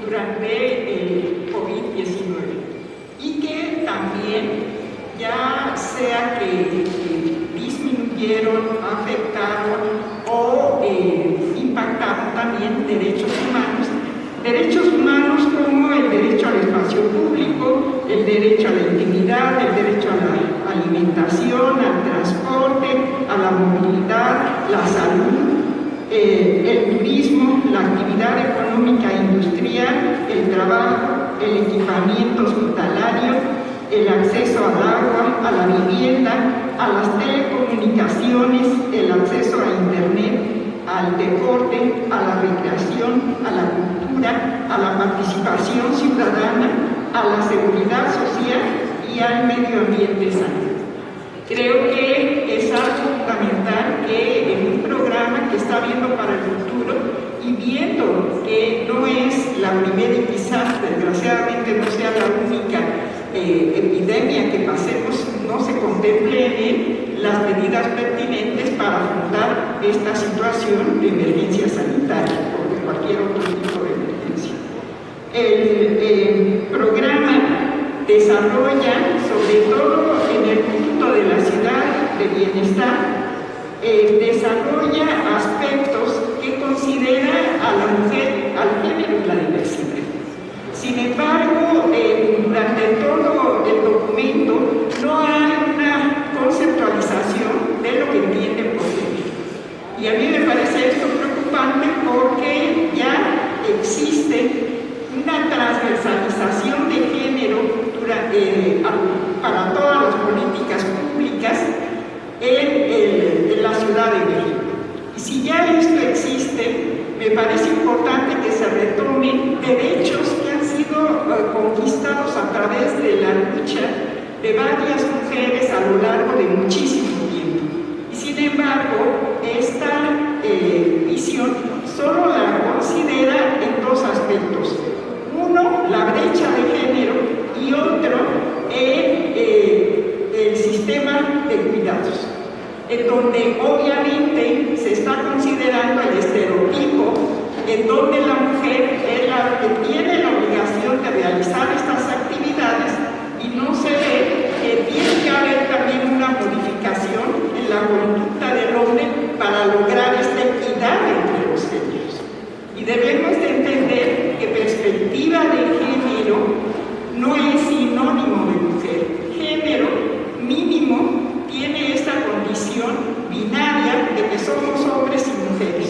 durante el COVID-19 y que también, ya sea que disminuyeron, afectaron o impactaron también derechos humanos como el derecho al espacio público, el derecho a la intimidad, el derecho a la alimentación, al transporte, a la movilidad, la salud, el turismo, la actividad económica e industrial, el trabajo, el equipamiento hospitalario, el acceso al agua, a la vivienda, a las telecomunicaciones, el acceso a internet, al deporte, a la recreación, a la cultura, a la participación ciudadana, a la seguridad social y al medio ambiente sano. Creo que es algo fundamental que en un programa que está viendo para el futuro y viendo que no es la primera y quizás desgraciadamente no sea la única epidemia que pasemos, no se contemple en él las medidas pertinentes para afrontar esta situación de emergencia sanitaria o de cualquier otro tipo de emergencia. El programa desarrolla, sobre todo en el punto de la ciudad de bienestar, desarrolla aspectos que considera a la mujer, al género y la diversidad. Sin embargo, durante todo el documento no hay una conceptualización de lo que entiende por género. Y a mí me parece esto preocupante porque ya existe una transversalización de género para todas las políticas públicas en la Ciudad de México. Y si ya esto existe, me parece importante que se retomen derechos que han sido conquistados a través de la lucha de varias mujeres a lo largo de muchísimo tiempo. Y sin embargo, esta visión solo la considera en dos aspectos. Uno, la brecha de género, y otro, el sistema de cuidados, en donde obviamente se está considerando el estereotipo en donde la mujer es la que tiene la obligación de realizar estas actividades y no se ve que tiene que haber también una modificación en la conducta del hombre para lograr esta equidad entre los géneros. Y debemos de entender que perspectiva de género no es sinónimo de mujer. Género mínimo tiene esta condición binaria de que somos hombres y mujeres.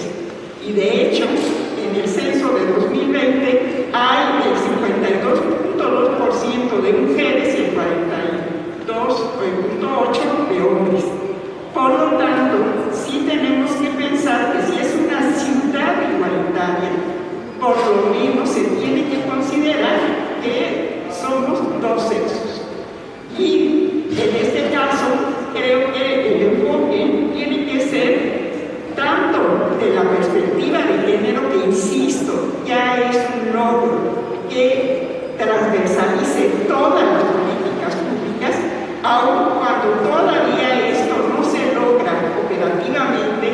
Y de hecho, en el censo de 2020 hay el 52.2% de mujeres y el 42.8% de hombres. Por lo tanto, sí tenemos que pensar que si es una ciudad igualitaria, por lo menos se tiene que considerar que somos dos sexos. Y en este caso, creo que el enfoque tiene que ser tanto de la perspectiva de género, que insisto, ya es un logro que transversalice todas las políticas públicas, aun cuando todavía esto no se logra operativamente,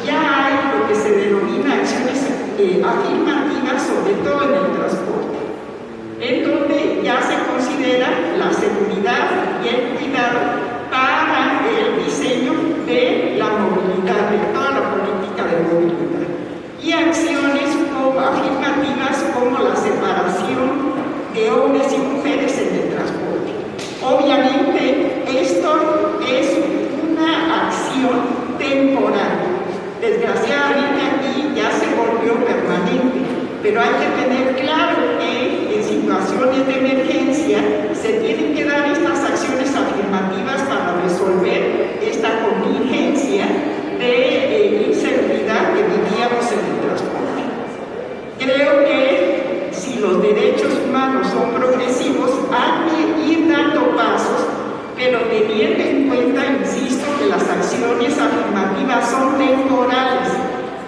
ya hay lo que se denomina acciones afirmativas, sobre todo en el transporte, en donde ya se considera la seguridad y el cuidado para el diseño de la movilidad, de toda la política de movilidad. Y acciones afirmativas como la separación de hombres y mujeres en el transporte. Obviamente, esto es una acción temporal. Desgraciadamente aquí ya se volvió permanente, pero hay que tener claro que en situaciones de emergencia se tienen que dar estas acciones afirmativas para resolver esta contingencia de inseguridad que vivíamos en el transporte. Creo que si los derechos humanos son progresivos, hay que ir dando pasos, pero teniendo en cuenta, insisto, que las acciones afirmativas son temporales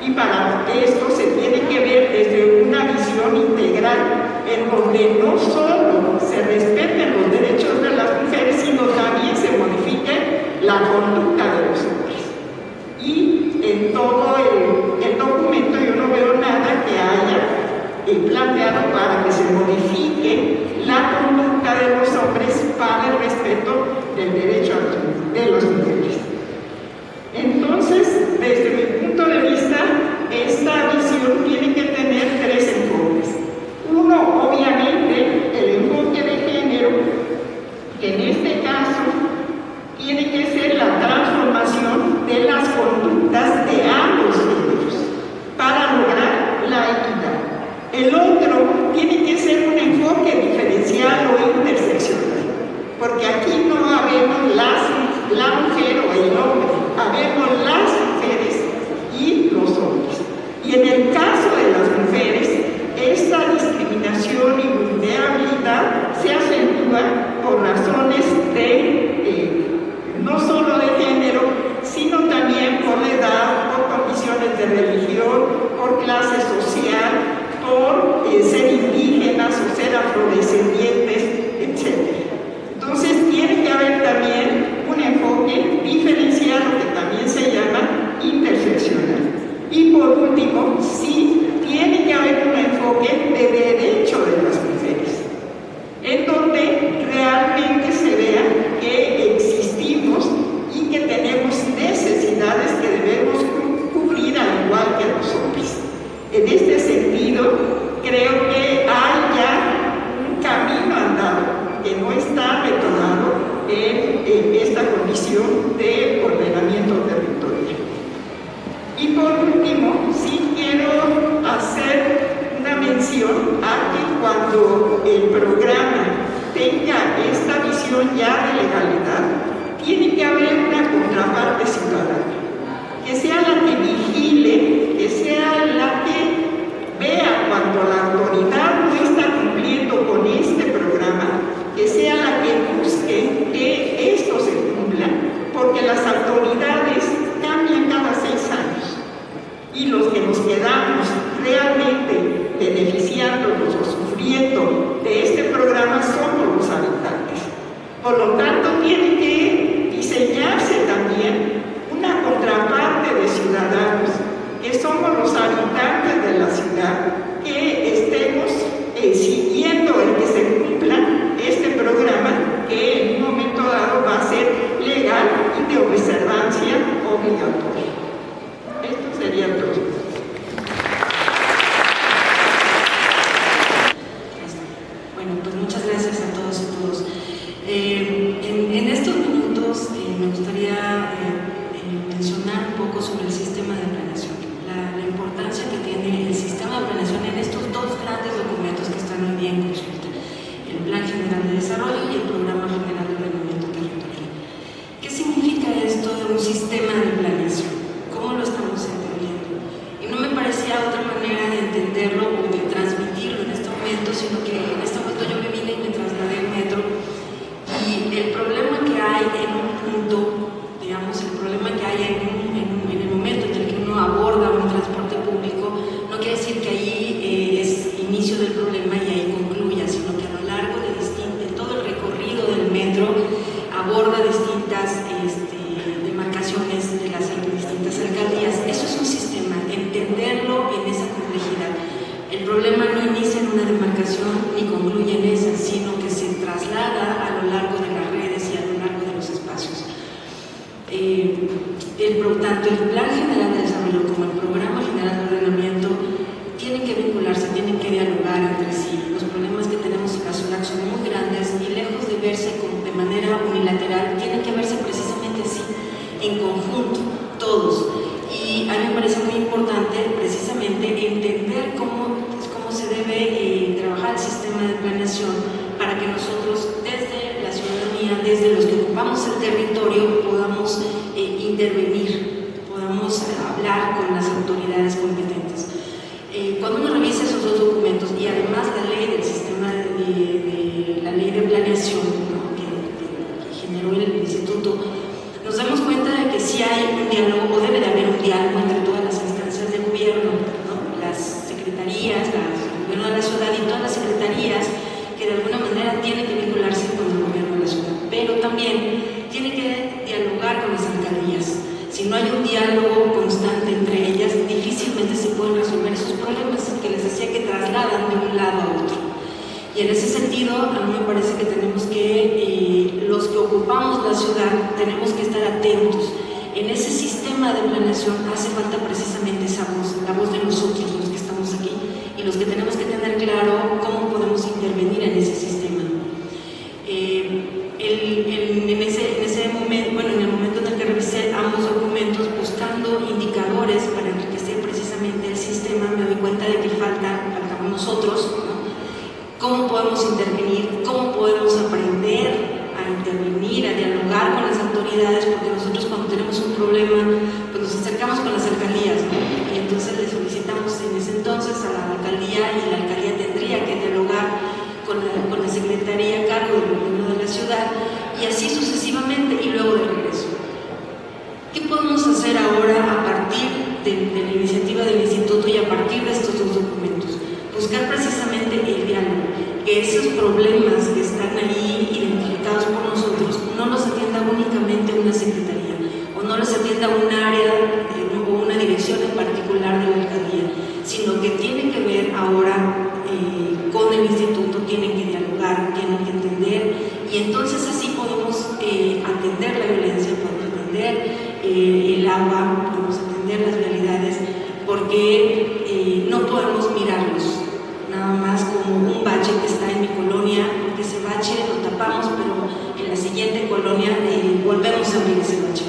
y para esto se tiene que ver desde una visión integral en donde no solo se respeten los derechos de las mujeres, sino también se modifique la conducta de los hombres. Y en todo el documento yo no veo nada que haya planteado para que se modifique la conducta de los hombres para el respeto del derecho de los mujeres. Entonces, desde mi punto de vista, esta visión tiene que tener tres enfoques. Uno, obviamente, el enfoque de género, que en este caso tiene que ser la transformación de las conductas de ambos géneros para lograr la equidad. El otro tiene que ser un enfoque diferencial o interseccional, porque aquí no habemos la mujer o el hombre, habemos las mujeres y los hombres. Y en el caso de las mujeres, esta discriminación y vulnerabilidad se acentúa por razones no solo de género, sino también por la edad, por condiciones de religión, por clase social, por ser indígenas o ser afrodescendientes, etc. Entonces tiene que haber también un enfoque diferencial, que también se llama interseccional. Y por último, sí tiene que haber un enfoque de derecho de las mujeres, en donde realmente se vea que existimos y que tenemos necesidades que debemos cubrir al igual que los hombres. En este sentido, creo que hay ya un camino andado que no está retomado en esta condición de ordenamiento territorial. Y por último, sí quiero hacer una mención a que cuando el programa tenga esta visión ya de legalidad, tiene que haber una contraparte ciudadana, que sea la que vigile, que sea la que vea cuando la autoridad no está cumpliendo con este programa, que sea la que busque que esto se cumpla, porque las autoridades cambian cada 6 años y los que nos quedamos realmente beneficiándonos o sufriendo de este programa somos los habitantes. Por lo tanto, tiene que diseñarse también una contraparte de ciudadanos, que somos los habitantes de la ciudad, que estemos siguiendo el que se cumpla este programa, que en un momento dado va a ser legal y de observancia obligatoria. Esto sería todo. Bueno, pues muchas gracias a todos y todos. En estos minutos me gustaría mencionar un poco sobre el sistema de planeación, la importancia que tiene el sistema de planeación en estos dos grandes documentos que están hoy día en consulta, el Plan General de Desarrollo y el Programa General de Ordenamiento Territorial. ¿Qué significa esto de un sistema de planeación? ¿Cómo lo estamos entendiendo? Y no me parecía otra manera de entenderlo o de transmitirlo en este momento, sino que en este momento yo me vine y me trasladé en metro, y el problema que hay en un punto, digamos, el problema que hay en el momento en el que uno aborda un transporte público, no quiere decir que ahí es inicio del problema y ahí concluya, sino que a lo largo de todo el recorrido del metro aborda distintas demarcaciones de las distintas alcaldías. Eso es un sistema, entenderlo en esa complejidad. El problema no inicia en una demarcación ni concluye en esa, sino que se traslada a lo largo de las redes y a lo largo de los espacios. Tanto el Plan General de Desarrollo como el Programa General de Ordenamiento tienen que vincularse, tienen que dialogar entre sí. Los problemas que tenemos en la ciudad son muy grandes y lejos de verse de manera unilateral, tienen que verse precisamente así, en conjunto, todos. Y a mí me parece muy importante precisamente entender cómo se debe trabajar el sistema de planeación para que nosotros desde la ciudadanía, desde los que ocupamos el territorio, podamos intervenir, podamos hablar con las autoridades competentes. Cuando uno revisa esos dos documentos y además la ley del sistema la ley de planeación, ¿no? que generó el instituto, nos damos cuenta de que sí hay un diálogo, o debe de haber un diálogo entre todas las instancias de gobierno, ¿no? Las secretarías, el gobierno de la ciudad y todas las secretarías que de alguna manera tienen que vincularse con el gobierno de la ciudad, pero también tiene que dialogar con las alcaldías. Si no hay un diálogo constante entre ellas, difícilmente se pueden resolver esos problemas que les decía que trasladan a mí me parece que tenemos que, los que ocupamos la ciudad, tenemos que estar atentos. En ese sistema de planeación hace falta precisamente esa voz, la voz de nosotros, los que estamos aquí, y los que tenemos que tener claro cómo podemos intervenir en ese sistema. En el momento en el que revisé ambos documentos, buscando indicadores para enriquecer precisamente el sistema, me doy cuenta de que faltamos nosotros, ¿no? ¿Cómo podemos intervenir? ¿Cómo podemos aprender a intervenir, a dialogar con las autoridades? Porque nosotros cuando tenemos un problema, pues nos acercamos con las alcaldías, ¿no? Y entonces le solicitamos en ese entonces a la alcaldía, y la alcaldía tendría que dialogar con la secretaría a cargo del gobierno de la ciudad, y así sucesivamente, y luego de regreso. ¿Qué podemos hacer ahora a partir de la iniciativa del instituto y a partir de estos dos documentos? Buscar precisamente el diálogo, que esos problemas que están ahí identificados por nosotros no los atienda únicamente una secretaría, o no los atienda un área o una dirección en particular de la alcaldía, sino que tiene que ver ahora con el instituto, tienen que dialogar, tienen que entender, y entonces así podemos atender la violencia, podemos atender el agua, podemos atender las realidades, porque no podemos mirarlos nada más como un bache que está en mi colonia, porque ese bache lo tapamos, pero en la siguiente colonia volvemos a abrir ese bache.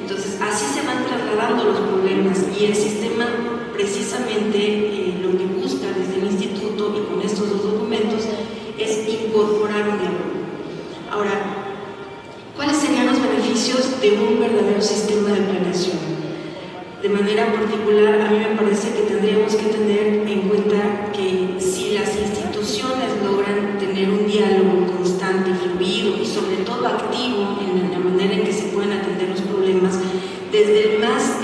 Entonces así se van trasladando los problemas, y el sistema precisamente lo que busca desde el instituto y con estos dos documentos es incorporar un diálogo. Ahora, ¿cuáles serían los beneficios de un verdadero sistema de planeación? De manera particular, a mí me parece que tendríamos que tener en cuenta que si las instituciones logran tener un diálogo constante, fluido y sobre todo activo en la manera en que se pueden atender los problemas, desde el más,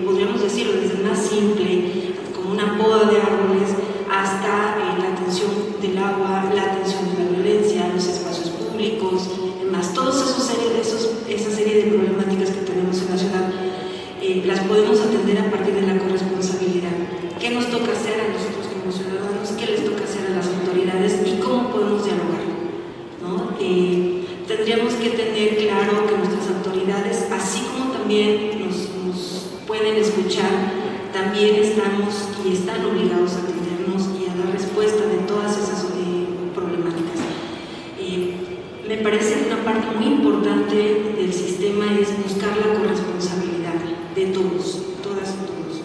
podríamos decirlo, desde el más simple, como una poda de árboles, hasta la atención del agua, la atención de la violencia, los espacios públicos, más toda esa serie de problemáticas que tenemos en la ciudad, las podemos atender a partir de la corresponsabilidad. ¿Qué nos toca hacer a nosotros como ciudadanos? ¿Qué les toca hacer a las autoridades? ¿Y cómo podemos dialogar? ¿No? Tendríamos que tener claro que nuestras autoridades, así como también nos pueden escuchar, también estamos y están obligados a atendernos y a dar respuesta de todas esas problemáticas. Me parece que una parte muy importante del sistema es buscar la corresponsabilidad de todos, todas y todos.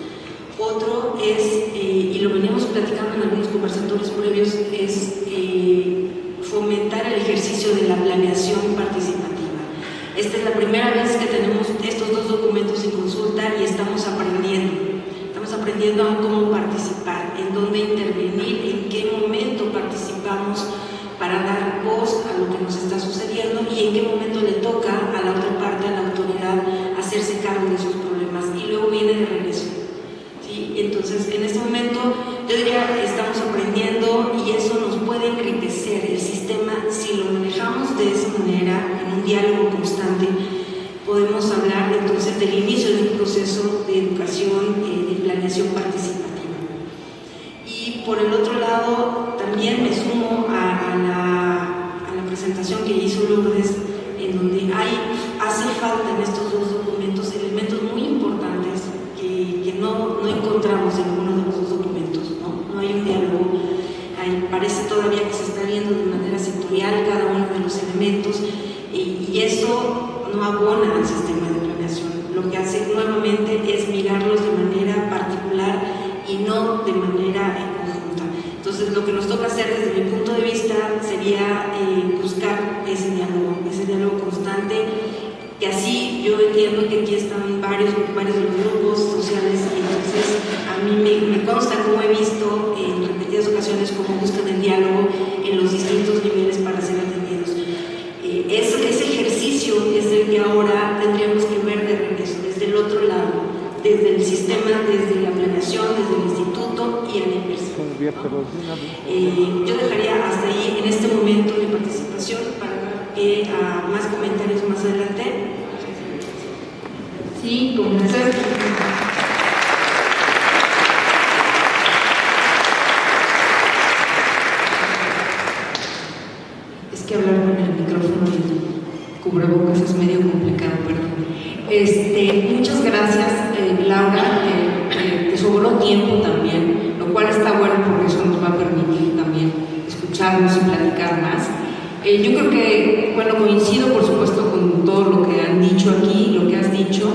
Otro es, y lo veníamos platicando en algunos conversatorios previos, es fomentar el ejercicio de la planeación participativa. Esta es la primera vez que tenemos estos dos documentos en consulta y estamos aprendiendo a cómo participar, en dónde intervenir, en qué momento participamos para dar voz a lo que nos está sucediendo y en qué momento le toca a la otra parte, a la autoridad, hacerse cargo de sus problemas, y luego viene de regreso. ¿Sí? Entonces, en este momento, yo diría que estamos aprendiendo y eso nos puede enriquecer el sistema si lo manejamos de esa manera, en un diálogo constante. Podemos hablar entonces del inicio de un proceso de educación, de planeación participativa. Y por el otro lado, también me sumo a la presentación que hizo Lourdes, en donde hace falta en estos dos documentos elementos muy importantes que no encontramos en ninguno de los dos documentos, no hay un diálogo, parece todavía que se está viendo de manera sectorial cada uno de los elementos, y eso no abona al sistema de planeación. Lo que hace nuevamente es mirarlos de manera particular y no de manera conjunta. Entonces, lo que nos toca hacer desde mi punto de vista sería buscar ese diálogo constante, que así yo entiendo que aquí están varios de los grupos sociales, y entonces a mí me consta, como he visto en repetidas ocasiones, cómo buscan el diálogo en los distintos niveles para ser atendidos. Ese ejercicio es el que ahora tendríamos que ver de regreso, desde el otro lado, desde el sistema, desde la planeación, desde el instituto y a la inversión, ¿no? Yo dejaría hasta ahí en este momento mi participación para que más comentarios más adelante. Sí, comenzar. cubrebocas es medio complicado, perdón. Muchas gracias, Laura, te sobró tiempo también, lo cual está bueno porque eso nos va a permitir también escucharnos y platicar más. Yo creo que, bueno, coincido por supuesto con todo lo que han dicho aquí, lo que has dicho.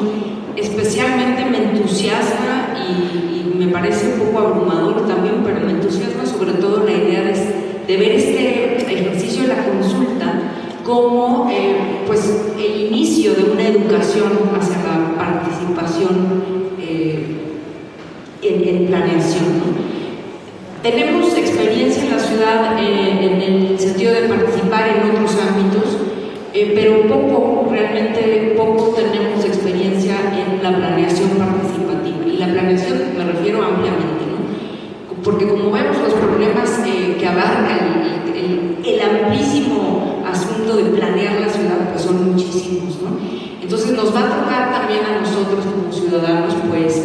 Especialmente me entusiasma y me parece un poco abrumador también, pero me entusiasma sobre todo la idea de ver este ejercicio de la consulta como pues el inicio de una educación hacia la participación en planeación, ¿no? Tenemos experiencia en la ciudad en el sentido de participar en otros ámbitos, pero realmente poco tenemos experiencia en la planeación participativa. Y la planeación me refiero ampliamente, ¿no? Porque como vemos, los problemas que abarca el amplísimo asunto de planear la ciudad, pues son muchísimos, ¿no? Entonces nos va a tocar también a nosotros como ciudadanos, pues,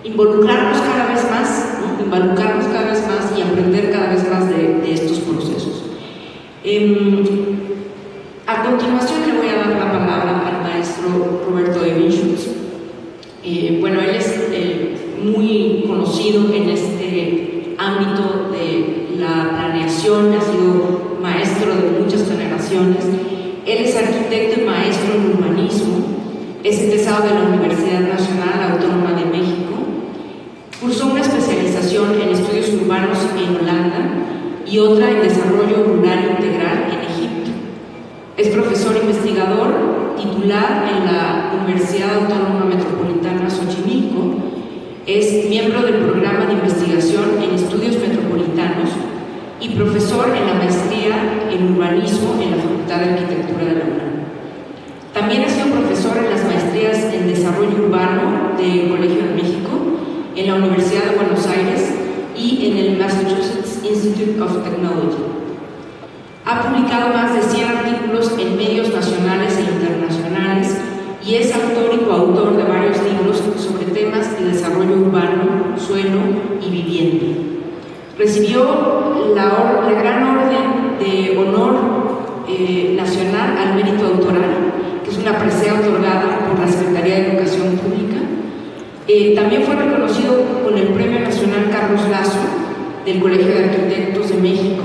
involucrarnos cada vez más, ¿no? Involucrarnos cada vez más y aprender cada vez más de estos procesos. A continuación le voy a dar la palabra al maestro Roberto Evinschutz. Bueno, él es muy conocido en este ámbito de la planeación, ha sido maestro de muchas generaciones. Él es arquitecto y maestro en urbanismo, es egresado de la Universidad Nacional Autónoma de México, cursó una especialización en estudios urbanos en Holanda y otra en desarrollo rural integral en Egipto. Es profesor investigador titular en la Universidad Autónoma Metropolitana Xochimilco. Es miembro del programa de investigación en estudios metropolitanos y profesor en la maestría en urbanismo en la Facultad de Arquitectura de la UNAM. También ha sido profesor en las maestrías en desarrollo urbano del Colegio de México, en la Universidad de Buenos Aires y en el Massachusetts Institute of Technology. Ha publicado más de 100 artículos en medios nacionales e internacionales y es autor y coautor de varios libros sobre temas de desarrollo urbano, suelo y vivienda. Recibió la Gran Orden de Honor Nacional al Mérito Autoral, que es una presea otorgada por la Secretaría de Educación Pública. También fue reconocido con el Premio Nacional Carlos Lazo del Colegio de Arquitectos de México.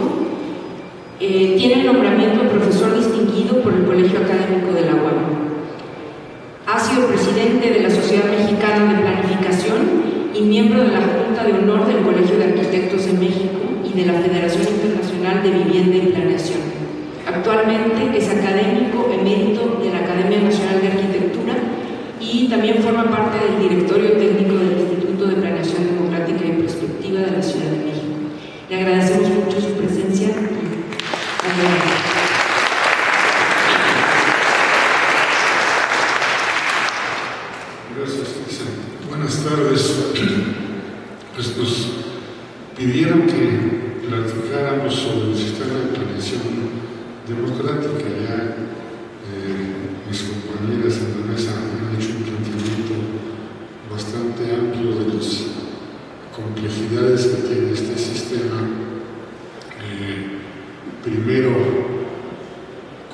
Tiene el nombramiento de profesor distinguido por el Colegio Académico de la UAM. Ha sido presidente de la Sociedad Mexicana de Planificación y miembro de la Junta de Honor del Colegio de Arquitectos de México y de la Federación Internacional de Vivienda y Planeación. Actualmente es académico emérito de la Academia Nacional de Arquitectura y también forma parte del directorio técnico del Instituto de Planeación Democrática y Prospectiva de la Ciudad de México. Le agradecemos mucho su presencia. Gracias, Lisa. Buenas tardes. Pues nos pidieron que platicáramos sobre el sistema de planeación democrática. Ya mis compañeras en la mesa han hecho un planteamiento bastante amplio de las complejidades que tiene este sistema. Primero,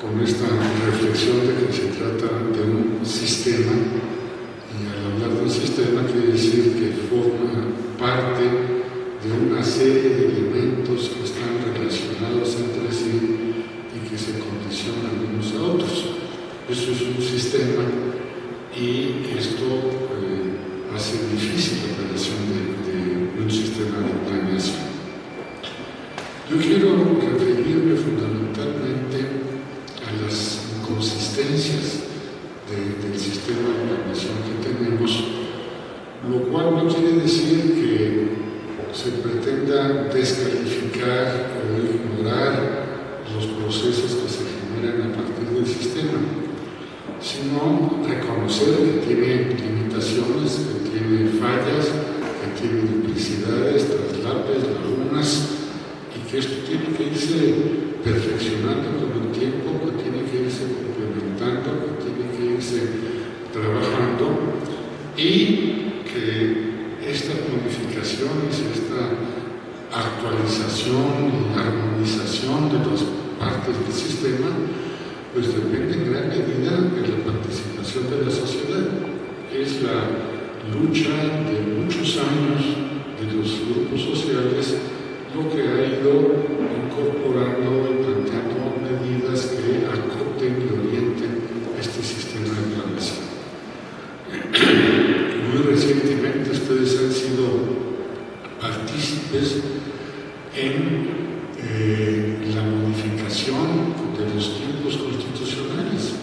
con esta reflexión de que se trata de un sistema, y al hablar de un sistema quiere decir que forma parte de una serie de elementos que están relacionados entre sí y que se condicionan unos a otros. Eso es un sistema y esto hace difícil la operación de un sistema de planeación. Yo quiero referirme fundamentalmente a las inconsistencias del sistema de planeación que tenemos, lo cual no quiere decir que se pretenda descalificar o ignorar los procesos que se generan a partir del sistema, sino reconocer que tiene limitaciones, que tiene fallas, que tiene duplicidades, traslapes, lagunas, y que esto tiene que irse perfeccionando con el tiempo, que tiene que irse complementando, que tiene que irse trabajando, y que estas modificaciones, esta actualización y armonización de las partes del sistema pues depende en gran medida de la participación de la sociedad. Es la lucha de muchos años de los grupos sociales lo que ha ido incorporando y planteando medidas que acoten y orienten este sistema de planeación. Muy recientemente ustedes han sido partícipes en la modificación de los tiempos constitucionales.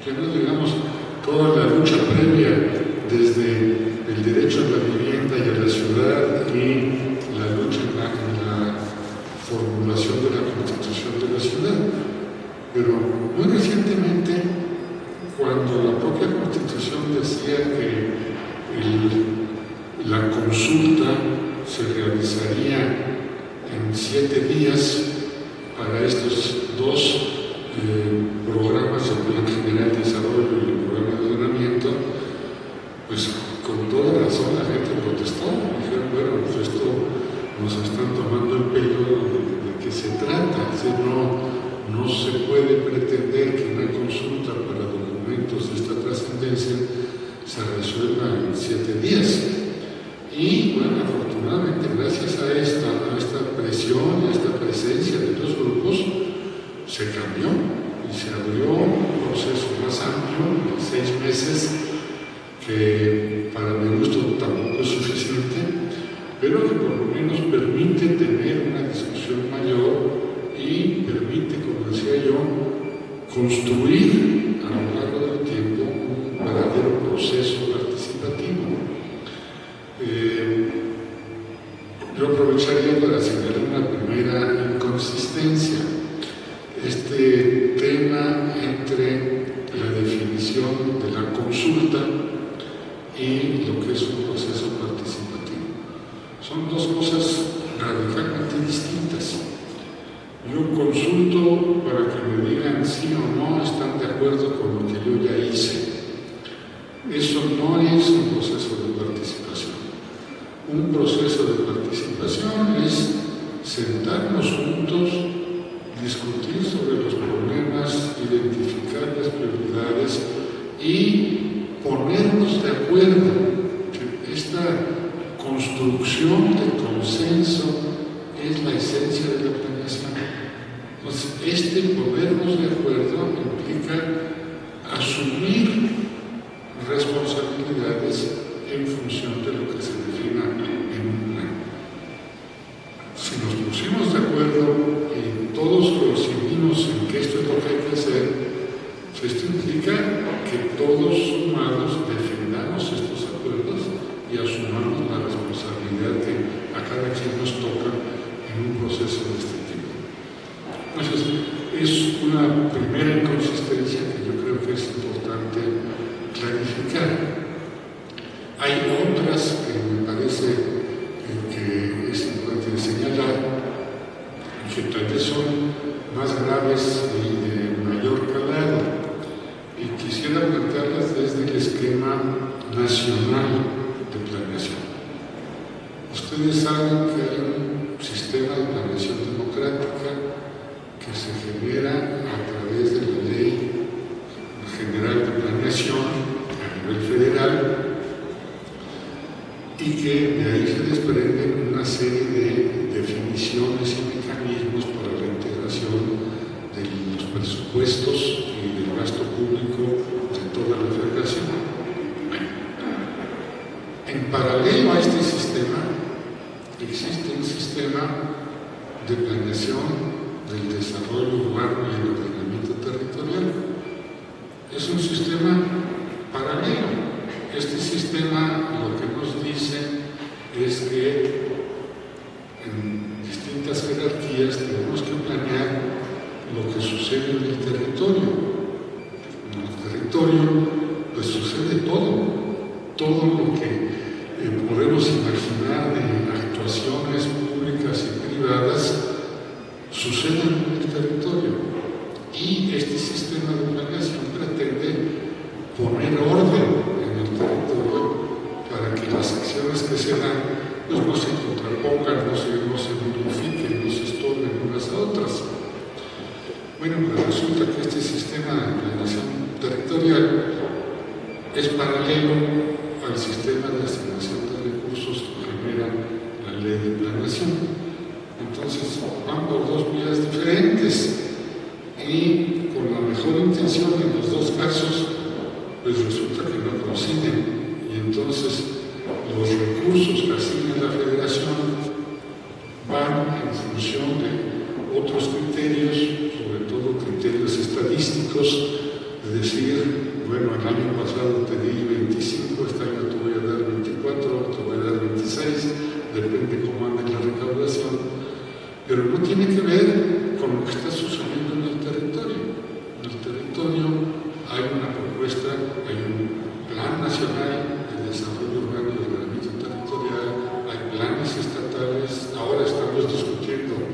Ya no digamos toda la lucha previa desde el derecho a la vivienda y a la ciudad y la lucha en la formulación de la Constitución de la ciudad. Pero muy recientemente, cuando la propia Constitución decía que la consulta se realizaría en 7 días para estos dos programas, el Plan General de Desarrollo y el Programa de Ordenamiento, pues con toda razón la gente protestó. Dijeron, bueno, pues esto nos están tomando el pelo de qué se trata. Es decir, no se puede pretender que una consulta para documentos de esta trascendencia se resuelva en 7 días. Y bueno, afortunadamente, gracias a esta presión, a esta presencia de los grupos, se cambió y se abrió un proceso más amplio de 6 meses, que para mi gusto tampoco es suficiente, pero que por lo menos permite tener una discusión mayor y permite, como decía yo, construir a lo largo del tiempo un verdadero proceso participativo. Yo aprovecharía para señalar una primera inconsistencia. Este tema entre la definición de la consulta y lo que es un proceso participativo. Son dos cosas radicalmente distintas. Yo consulto para que me digan sí o no están de acuerdo con lo que yo ya hice. Eso no es un proceso de participación. Un proceso de participación es sentarnos juntos, discutir sobre los problemas, identificar las prioridades y ponernos de acuerdo. Esta construcción de consenso es la esencia de la planeación. Entonces, este ponernos de acuerdo implica asumir responsabilidades en función de lo que se defina en un plan. Si nos pusimos de acuerdo y todos coincidimos en que esto es lo que hay que hacer, pues esto implica que todos sumados defendamos estos acuerdos y asumamos la responsabilidad que a cada quien nos toca en un proceso de este tipo. Entonces, es una primera inconsistencia que yo creo que es importante clarificar. Hay otras que me parece que es importante señalar, que tal vez son más graves y de mayor calado, y quisiera plantearlas desde el esquema nacional de planeación. Ustedes saben que hay un sistema de planeación democrática que se genera a través de la Ley General de Planeación a nivel federal, y que de ahí se desprenden una serie de definiciones y mecanismos para la integración de los presupuestos y del gasto público de toda la federación. En paralelo a este sistema, existe un sistema de planeación del desarrollo urbano y el ordenamiento territorial. Es un sistema paralelo. Este sistema lo que nos dice es que en distintas jerarquías tenemos que planear lo que sucede en el territorio. En el territorio pues sucede todo lo que podemos imaginar de actuaciones públicas y privadas suceden en el territorio. Y este sistema de planeación pretende poner orden en el territorio para que las acciones que se dan pues no se contrapongan, no se modifiquen, no se estorben unas a otras. Bueno, pues resulta que este sistema de planeación territorial es paralelo al sistema de asignación de recursos que genera la ley de planeación. Entonces, van por dos vías diferentes y con la mejor intención en los dos casos, pues resulta que no coinciden. Y entonces, los recursos que asigna la Federación van en función de otros criterios, sobre todo criterios estadísticos, es decir, bueno, el año pasado te di 25, este año te voy a dar 24, te voy a dar 26, depende cómo ande la recaudación, pero no tiene que ver con lo que está sucediendo en el territorio. En el territorio hay una propuesta, hay un plan nacional de desarrollo urbano y ordenamiento territorial, hay planes estatales, ahora estamos discutiendo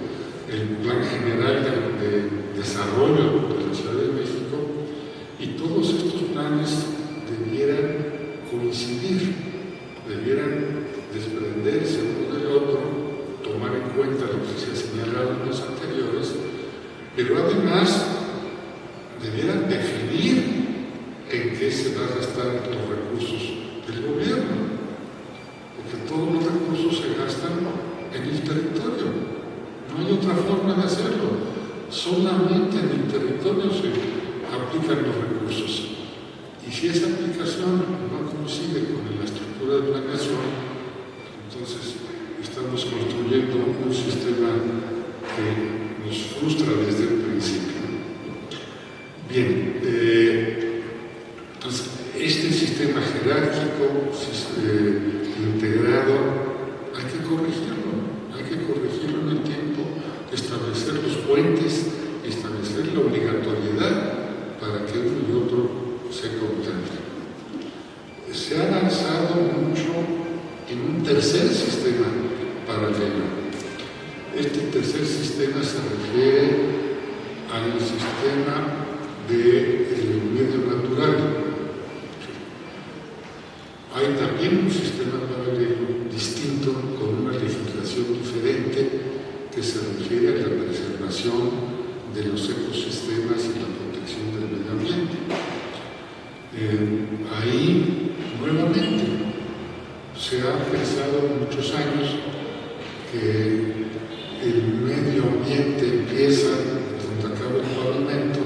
el plan general de desarrollo de la Ciudad de México, y todos estos planes debieran coincidir, debieran desprenderse uno del otro, tomar en cuenta lo que se ha señalado en los anteriores, pero además debieran definir en qué se van a gastar los recursos del gobierno, porque todos los recursos se gastan en el territorio. No hay otra forma de hacerlo. Solamente en el territorio se aplican los recursos. Y si esa aplicación no coincide con la estructura de planeación, entonces estamos construyendo un sistema que nos frustra desde el principio. Bien, entonces este sistema jerárquico, integrado, hay que corregirlo en el tiempo, establecer los puentes, establecer la obligatoriedad para que uno y otro se contemplen. Se ha avanzado mucho en un tercer sistema paralelo. Este tercer sistema se refiere al sistema del medio natural. Hay también un sistema paralelo distinto, con una legislación diferente, que se refiere a la preservación de los ecosistemas y la protección del medio ambiente. Ahí, nuevamente, se ha pensado muchos años que el medio ambiente empieza donde acaba el pavimento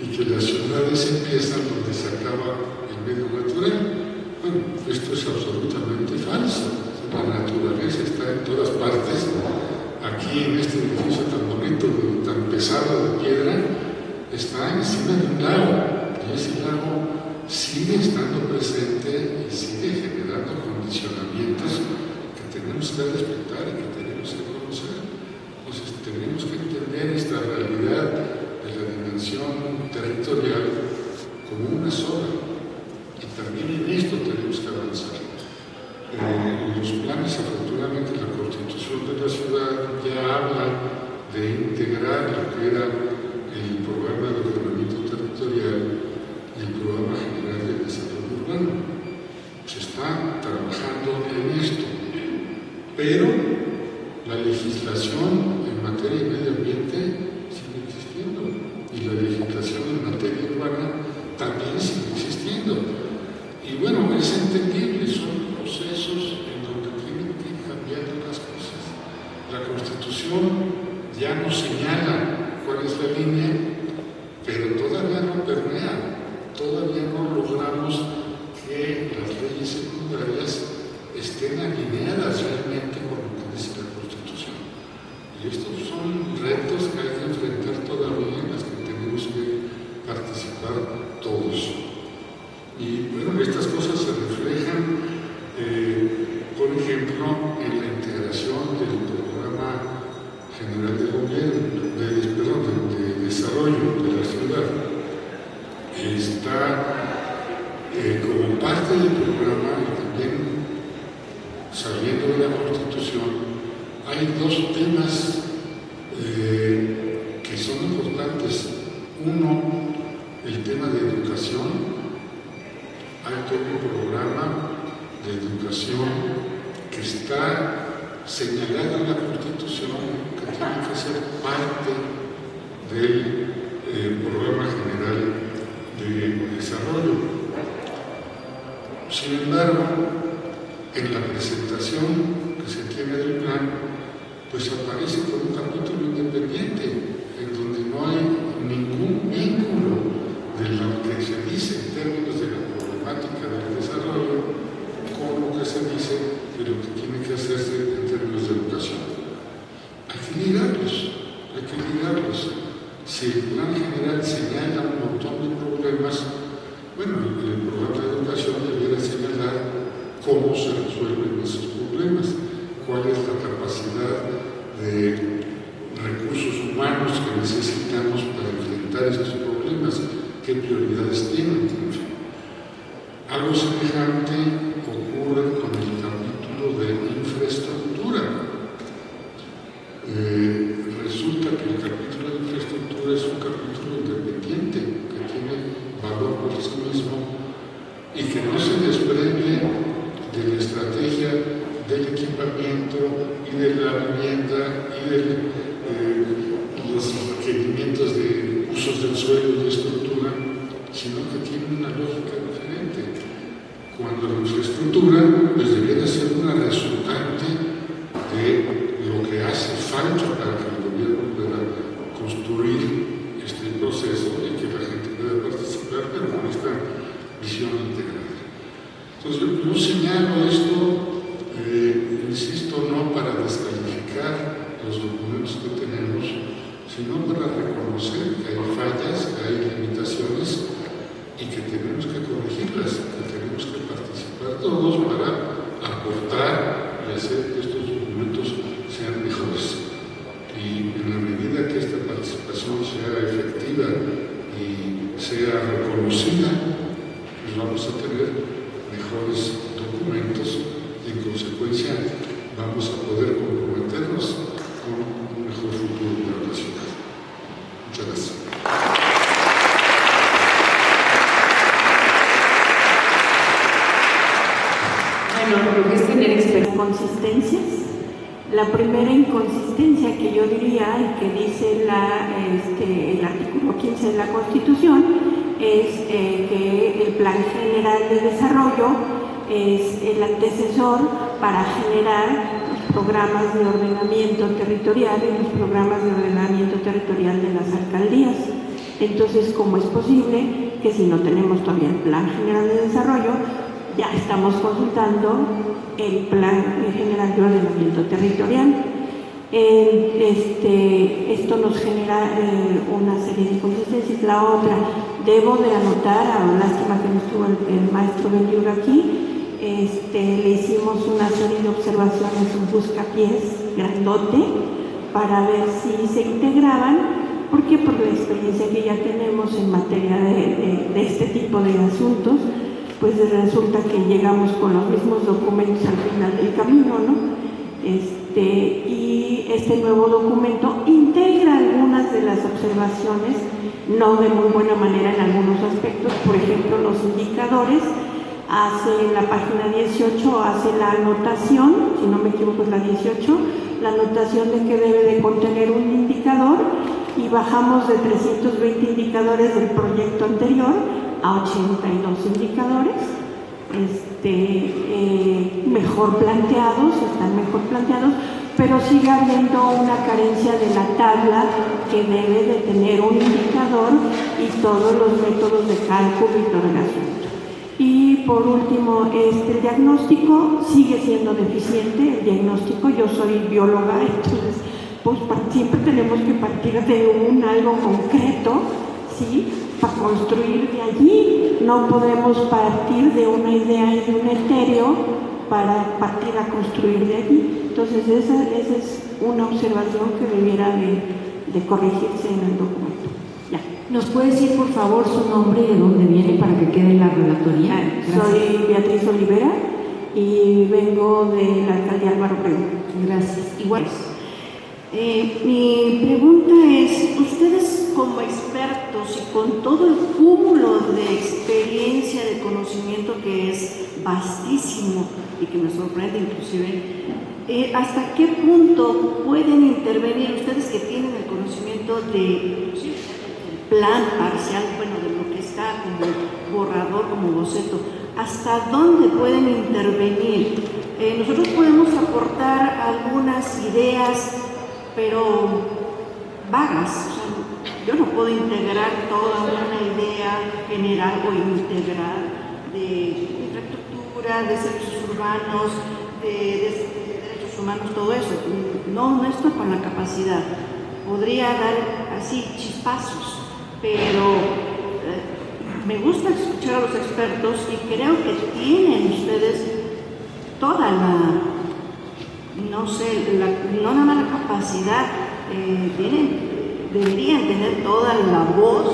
y que las ciudades empiezan donde se acaba el medio natural. Bueno, esto es absolutamente falso. La naturaleza está en todas partes. Aquí, en este edificio tan bonito, tan pesado de piedra, está encima de un lago. Y ese lago sigue estando presente y sigue generando condicionamientos que tenemos que respetar y que tenemos que conocer. Entonces, tenemos que entender esta realidad de la dimensión territorial como una sola. Y también en esto tenemos que avanzar. Los planes, afortunadamente, la Constitución de la ciudad ya habla de integrar lo que era el programa de ordenamiento territorial y el programa general de desarrollo urbano. Se está trabajando en esto, pero la legislación en materia de medio ambiente sigue existiendo y la legislación en materia urbana también sigue existiendo. Y bueno, es entendible, son procesos en donde tienen que ir cambiando las cosas. La Constitución ya nos señala cuál es la línea, pero todavía no permea, todavía no logramos que las leyes secundarias estén alineadas realmente con lo que dice la Constitución. Y estos son retos que hay que enfrentar todavía, en los que tenemos que participar todos. Y bueno, estas cosas se reflejan, por ejemplo, en la integración del programa general de gobierno, de desarrollo de la ciudad. Está como parte del programa, y también saliendo de la Constitución, hay dos temas que son importantes. Uno, el tema de educación. Hay todo un programa de educación que está señalado en la Constitución, que tiene que ser parte del Programa General de Desarrollo. Sin embargo, en la presentación que se tiene del plan, pues aparece con un capítulo independiente, en donde no hay ningún vínculo de lo que se dice en términos de la problemática del desarrollo con lo que se dice de lo que tiene que hacerse en términos de educación. Hay que ligarlos. Si el plan general señala un montón de problemas, bueno, el programa de educación debiera señalar cómo se resuelven esos problemas, cuál es la capacidad de recursos humanos que necesitamos para enfrentar esos problemas, qué prioridades tienen, en fin. Algo semejante ocurre con el capítulo de infraestructura. Resulta que el capítulo de infraestructura es un capítulo independiente que tiene valor por sí mismo y que no se desprende de la estrategia del equipamiento y de la vivienda y de los requerimientos de usos del suelo y de estructura, sino que tiene una lógica diferente. Cuando la infraestructura pues debería ser una resultante de lo que hace falta para que el gobierno pueda construir este proceso y que la gente pueda participar, pero con esta visión integrada. Entonces, yo señalo esto, insisto, no para descalificar los documentos que tenemos, sino para reconocer que hay fallas, que hay limitaciones y que tenemos que corregirlas, que tenemos que participar todos para aportar y hacer que estos documentos sean mejores. Y en la medida que esta participación sea efectiva y sea reconocida, pues vamos a tener mejores documentos y en consecuencia vamos a poder comprometernos con un mejor futuro para la ciudad. Muchas gracias. Bueno, lo que es tener inconsistencias. La primera inconsistencia que yo diría y que dice el artículo 15 de la Constitución es que el Plan General de Desarrollo es el antecesor para generar los programas de ordenamiento territorial y los programas de ordenamiento territorial de las alcaldías. Entonces, ¿cómo es posible que si no tenemos todavía el Plan General de Desarrollo, ya estamos consultando el Plan General de Ordenamiento Territorial? Esto nos genera una serie de inconsistencias. La otra, debo de anotar, lástima que no estuvo el maestro Benjur aquí, le hicimos una serie de observaciones, un buscapiés grandote, para ver si se integraban. ¿Por qué? Por la experiencia que ya tenemos en materia de este tipo de asuntos, pues resulta que llegamos con los mismos documentos al final del camino, ¿no? Y este nuevo documento integra algunas de las observaciones, no de muy buena manera en algunos aspectos. Por ejemplo, los indicadores, en la página 18 hace la anotación, si no me equivoco es la 18, la anotación de que debe de contener un indicador, y bajamos de 320 indicadores del proyecto anterior a 82 indicadores, mejor planteados, están mejor planteados, pero sigue habiendo una carencia de la tabla que debe de tener un indicador y todos los métodos de cálculo y todo el asunto. Y por último, el diagnóstico sigue siendo deficiente. El diagnóstico, yo soy bióloga, entonces pues siempre tenemos que partir de algo concreto, ¿sí?, para construir de allí. No podemos partir de una idea y de un etéreo para partir a construir de allí. Entonces esa es una observación que debiera de corregirse en el documento. Ya. ¿Nos puede decir por favor su nombre y de dónde viene para que quede en la relatoría? Soy Beatriz Olivera y vengo de la alcaldía Álvaro Obregón. Gracias. Igual. Mi pregunta es, ustedes como expertos y con todo el cúmulo de experiencia, de conocimiento que es vastísimo y que me sorprende inclusive, ¿hasta qué punto pueden intervenir ustedes que tienen el conocimiento de plan parcial, bueno, de lo que está como borrador, como boceto? ¿Hasta dónde pueden intervenir? Nosotros podemos aportar algunas ideas, pero vagas. O sea, yo no puedo integrar toda una idea general o integral de infraestructura, de servicios urbanos, de derechos humanos, todo eso. No estoy con la capacidad. Podría dar así chispazos, pero me gusta escuchar a los expertos y creo que tienen ustedes toda la, no sé, no nada más la capacidad, deberían tener toda la voz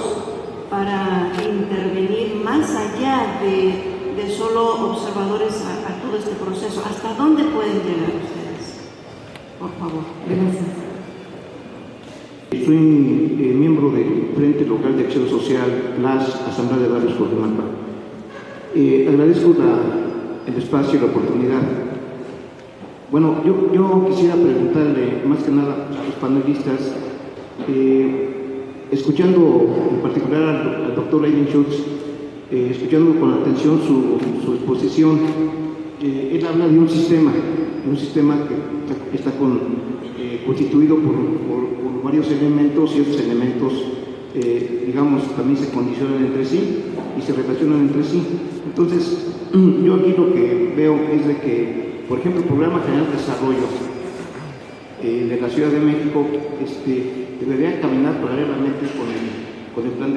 para intervenir más allá de solo observadores a todo este proceso. ¿Hasta dónde pueden llegar ustedes? Por favor. Gracias. Soy miembro del Frente Local de Acción Social, LAS, Asamblea de Barrios Coajimalpa. Agradezco el espacio y la oportunidad. Bueno, yo quisiera preguntarle más que nada a los panelistas, escuchando en particular al doctor Eileen Schultz, escuchando con atención su exposición, él habla de un sistema que está constituido por varios elementos, y esos elementos, digamos, también se condicionan entre sí y se relacionan entre sí. Entonces, yo aquí lo que veo es de que, por ejemplo, el Programa General de Desarrollo de la Ciudad de México debería caminar paralelamente con el plan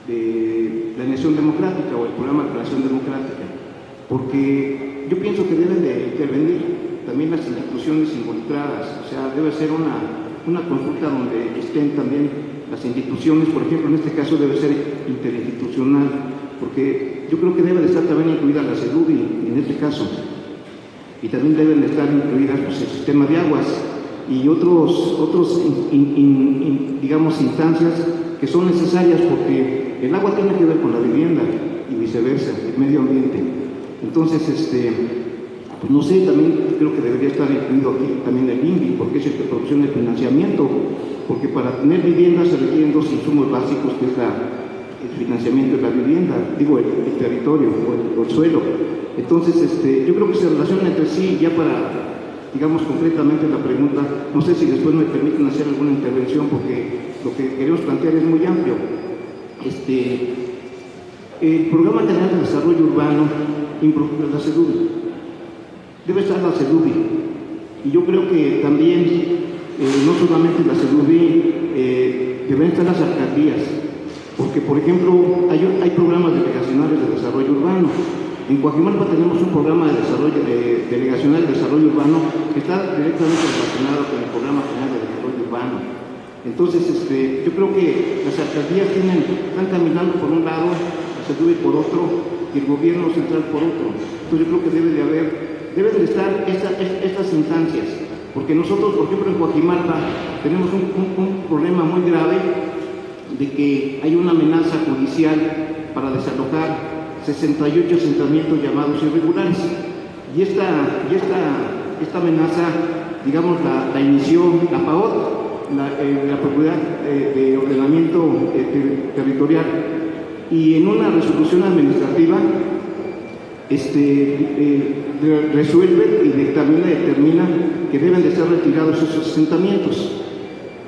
de planeación democrática o el programa de planeación democrática, porque yo pienso que deben de intervenir también las instituciones involucradas. O sea, debe ser una consulta donde estén también las instituciones. Por ejemplo, en este caso debe ser interinstitucional, porque yo creo que debe de estar también incluida la CEDUBI en este caso, y también deben de estar incluidas pues, el sistema de aguas y otros digamos, instancias que son necesarias, porque el agua tiene que ver con la vivienda y viceversa, el medio ambiente. Entonces, pues no sé, también creo que debería estar incluido aquí también el INVI, porque es el que proporciona el financiamiento, porque para tener vivienda se requieren dos insumos básicos, que es el financiamiento de la vivienda, digo, el territorio o el suelo. Entonces, yo creo que se relacionan entre sí. Ya para, digamos, concretamente la pregunta, no sé si después me permiten hacer alguna intervención, porque lo que queremos plantear es muy amplio. El Programa General de Desarrollo Urbano involucra la CEDUBI. Debe estar la CEDUBI, y yo creo que también, no solamente la CEDUBI, deben estar las alcaldías, porque, por ejemplo, hay programas delegacionales de desarrollo urbano. En Coajimalpa tenemos un programa de desarrollo delegacional de desarrollo urbano que está directamente relacionado con el Programa General de Desarrollo Urbano. Entonces, yo creo que las alcaldías están caminando por un lado, la CEDUBI por otro, y el gobierno central por otro. Entonces, yo creo que deben de estar estas instancias, porque nosotros, por ejemplo, en Coajimalpa tenemos un problema muy grave de que hay una amenaza judicial para desalojar 68 asentamientos llamados irregulares, y esta amenaza, digamos, la inició la PAOT, la Propiedad de Ordenamiento Territorial, y en una resolución administrativa resuelve y determina que deben de ser retirados esos asentamientos.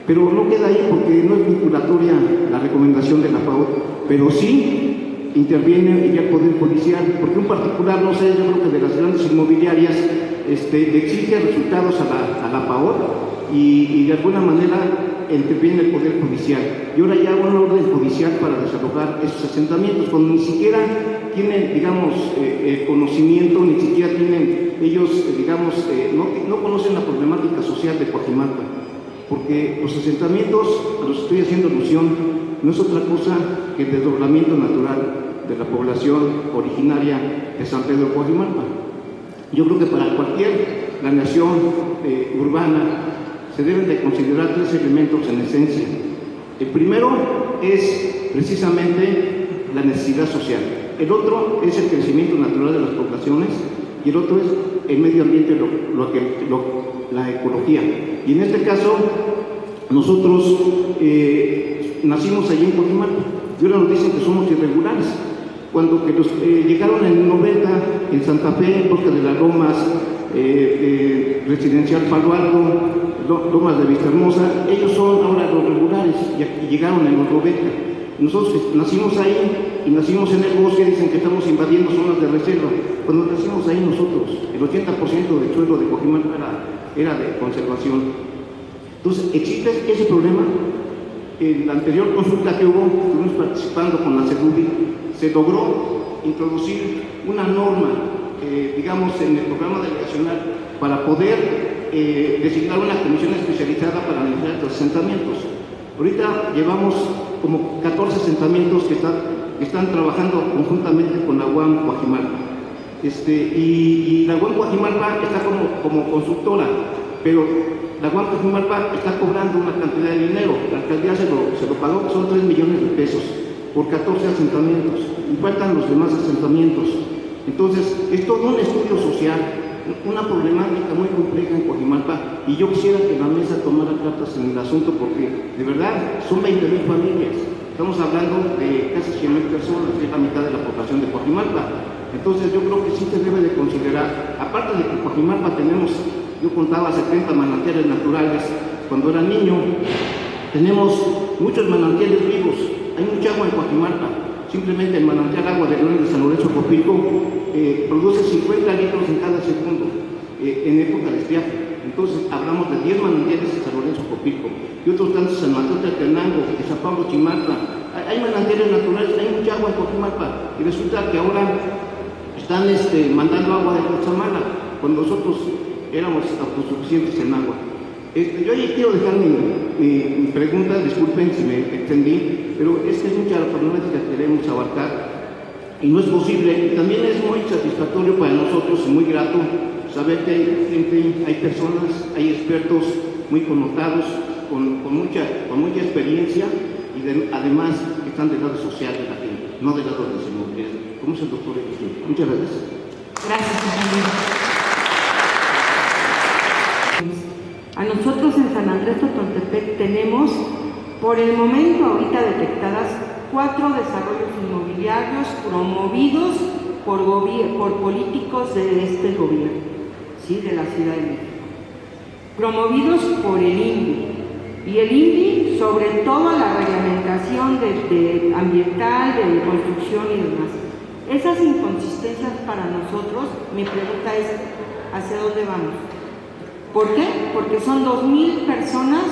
Pero no queda ahí, porque no es vinculatoria la recomendación de la FAO, pero sí interviene ya el Poder Judicial, porque un particular, no sé, yo creo que de las grandes inmobiliarias le exige resultados a la FAO, y de alguna manera interviene el Poder Judicial. Y ahora ya una orden judicial para desalojar esos asentamientos, cuando ni siquiera tienen, digamos, el conocimiento, ni siquiera tienen ellos, digamos, no conocen la problemática social de Coajimalpa, porque los asentamientos a los que estoy haciendo alusión no es otra cosa que el desdoblamiento natural de la población originaria de San Pedro de Coajimalpa. Yo creo que para cualquier planeación urbana se deben de considerar tres elementos en esencia. El primero es precisamente la necesidad social. El otro es el crecimiento natural de las poblaciones, y el otro es el medio ambiente, la ecología. Y en este caso, nosotros nacimos allí en Coajimalpa, y ahora nos dicen que somos irregulares. Cuando llegaron en el 90 en Santa Fe, en Bosque de las Lomas, Residencial Palo Alto, Lomas de Vista Hermosa, ellos son ahora los regulares y llegaron en los 90. Nosotros nacimos ahí y nacimos en el bosque, dicen que estamos invadiendo zonas de reserva. Cuando nacimos ahí nosotros, el 80% del suelo de Coajimalpa era de conservación. Entonces, existe ese problema. En la anterior consulta que hubo, estuvimos participando con la CEDUBI, se logró introducir una norma, digamos, en el programa delegacional para poder designar una comisión especializada para analizar estos asentamientos. Ahorita llevamos como 14 asentamientos que están trabajando conjuntamente con la UAM Coajimalpa. Y la UAM Coajimalpa está como consultora, pero la UAM Coajimalpa está cobrando una cantidad de dinero. La alcaldía se lo pagó, son 3 millones de pesos por 14 asentamientos, y faltan los demás asentamientos. Entonces, es todo un estudio social, una problemática muy compleja en Coajimalpa, y yo quisiera que la mesa tomara cartas en el asunto, porque de verdad son 20,000 familias. Estamos hablando de casi 100,000 personas, que es la mitad de la población de Coajimalpa. Entonces, yo creo que sí se debe de considerar, aparte de que en Coajimalpa tenemos, yo contaba 70 manantiales naturales cuando era niño, tenemos muchos manantiales vivos, hay mucha agua en Coajimalpa. Simplemente el manantial agua de León de San Lorenzo Copilco produce 50 litros en cada segundo en época de estiaje. Entonces hablamos de 10 manantiales en San Lorenzo Copilco y otros tantos en Mateo Tenango, en San Pablo Chimalpa. Hay manantiales naturales, hay mucha agua en Coajimalpa, y resulta que ahora están mandando agua de Cochamala cuando nosotros éramos autosuficientes en agua. Yo ya quiero dejar mi pregunta, disculpen si me extendí, pero es que es mucha la problemática que queremos abarcar y no es posible. Y también es muy satisfactorio para nosotros y muy grato saber que hay gente, hay personas, hay expertos muy connotados, con mucha experiencia y además que están del lado social de la gente, no del lado de las inmobiliarias, como es el doctor Eguizú. Muchas gracias. Gracias, compañero. A nosotros en San Andrés Totoltepec tenemos, por el momento ahorita detectadas, 4 desarrollos inmobiliarios promovidos por políticos de este gobierno, ¿sí? De la Ciudad de México, promovidos por el INVI. Y el INVI, sobre todo la reglamentación de ambiental, de construcción y demás. Esas inconsistencias para nosotros, mi pregunta es, ¿hacia dónde vamos? ¿Por qué? Porque son 2,000 personas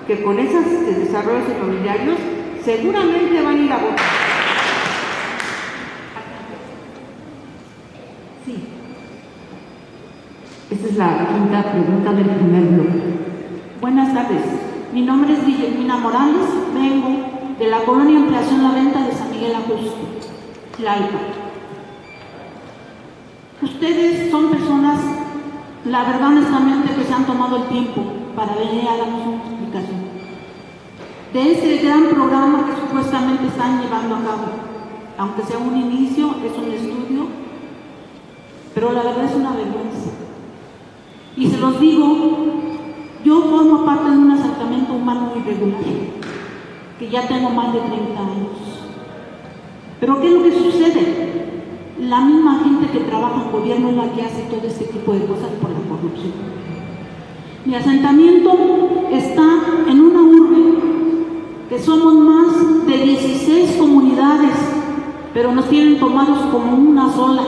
que con esos desarrollos inmobiliarios seguramente van a ir a votar. Sí. Esta es la quinta pregunta del primer bloque. Buenas tardes. Mi nombre es Guillermina Morales. Vengo de la colonia Ampliación La Venta de San Miguel Ajusto, Tlalpan. Ustedes son personas, la verdad, honestamente, que se han tomado el tiempo para venir a darnos una explicación de este gran programa que supuestamente están llevando a cabo. Aunque sea un inicio, es un estudio, pero la verdad es una vergüenza. Y se los digo, yo formo parte de un asentamiento humano irregular, que ya tengo más de 30 años. Pero ¿qué es lo que sucede? La misma gente que trabaja en gobierno es la que hace todo este tipo de cosas por la corrupción. Mi asentamiento está en una urbe que somos más de 16 comunidades, pero nos tienen tomados como una sola.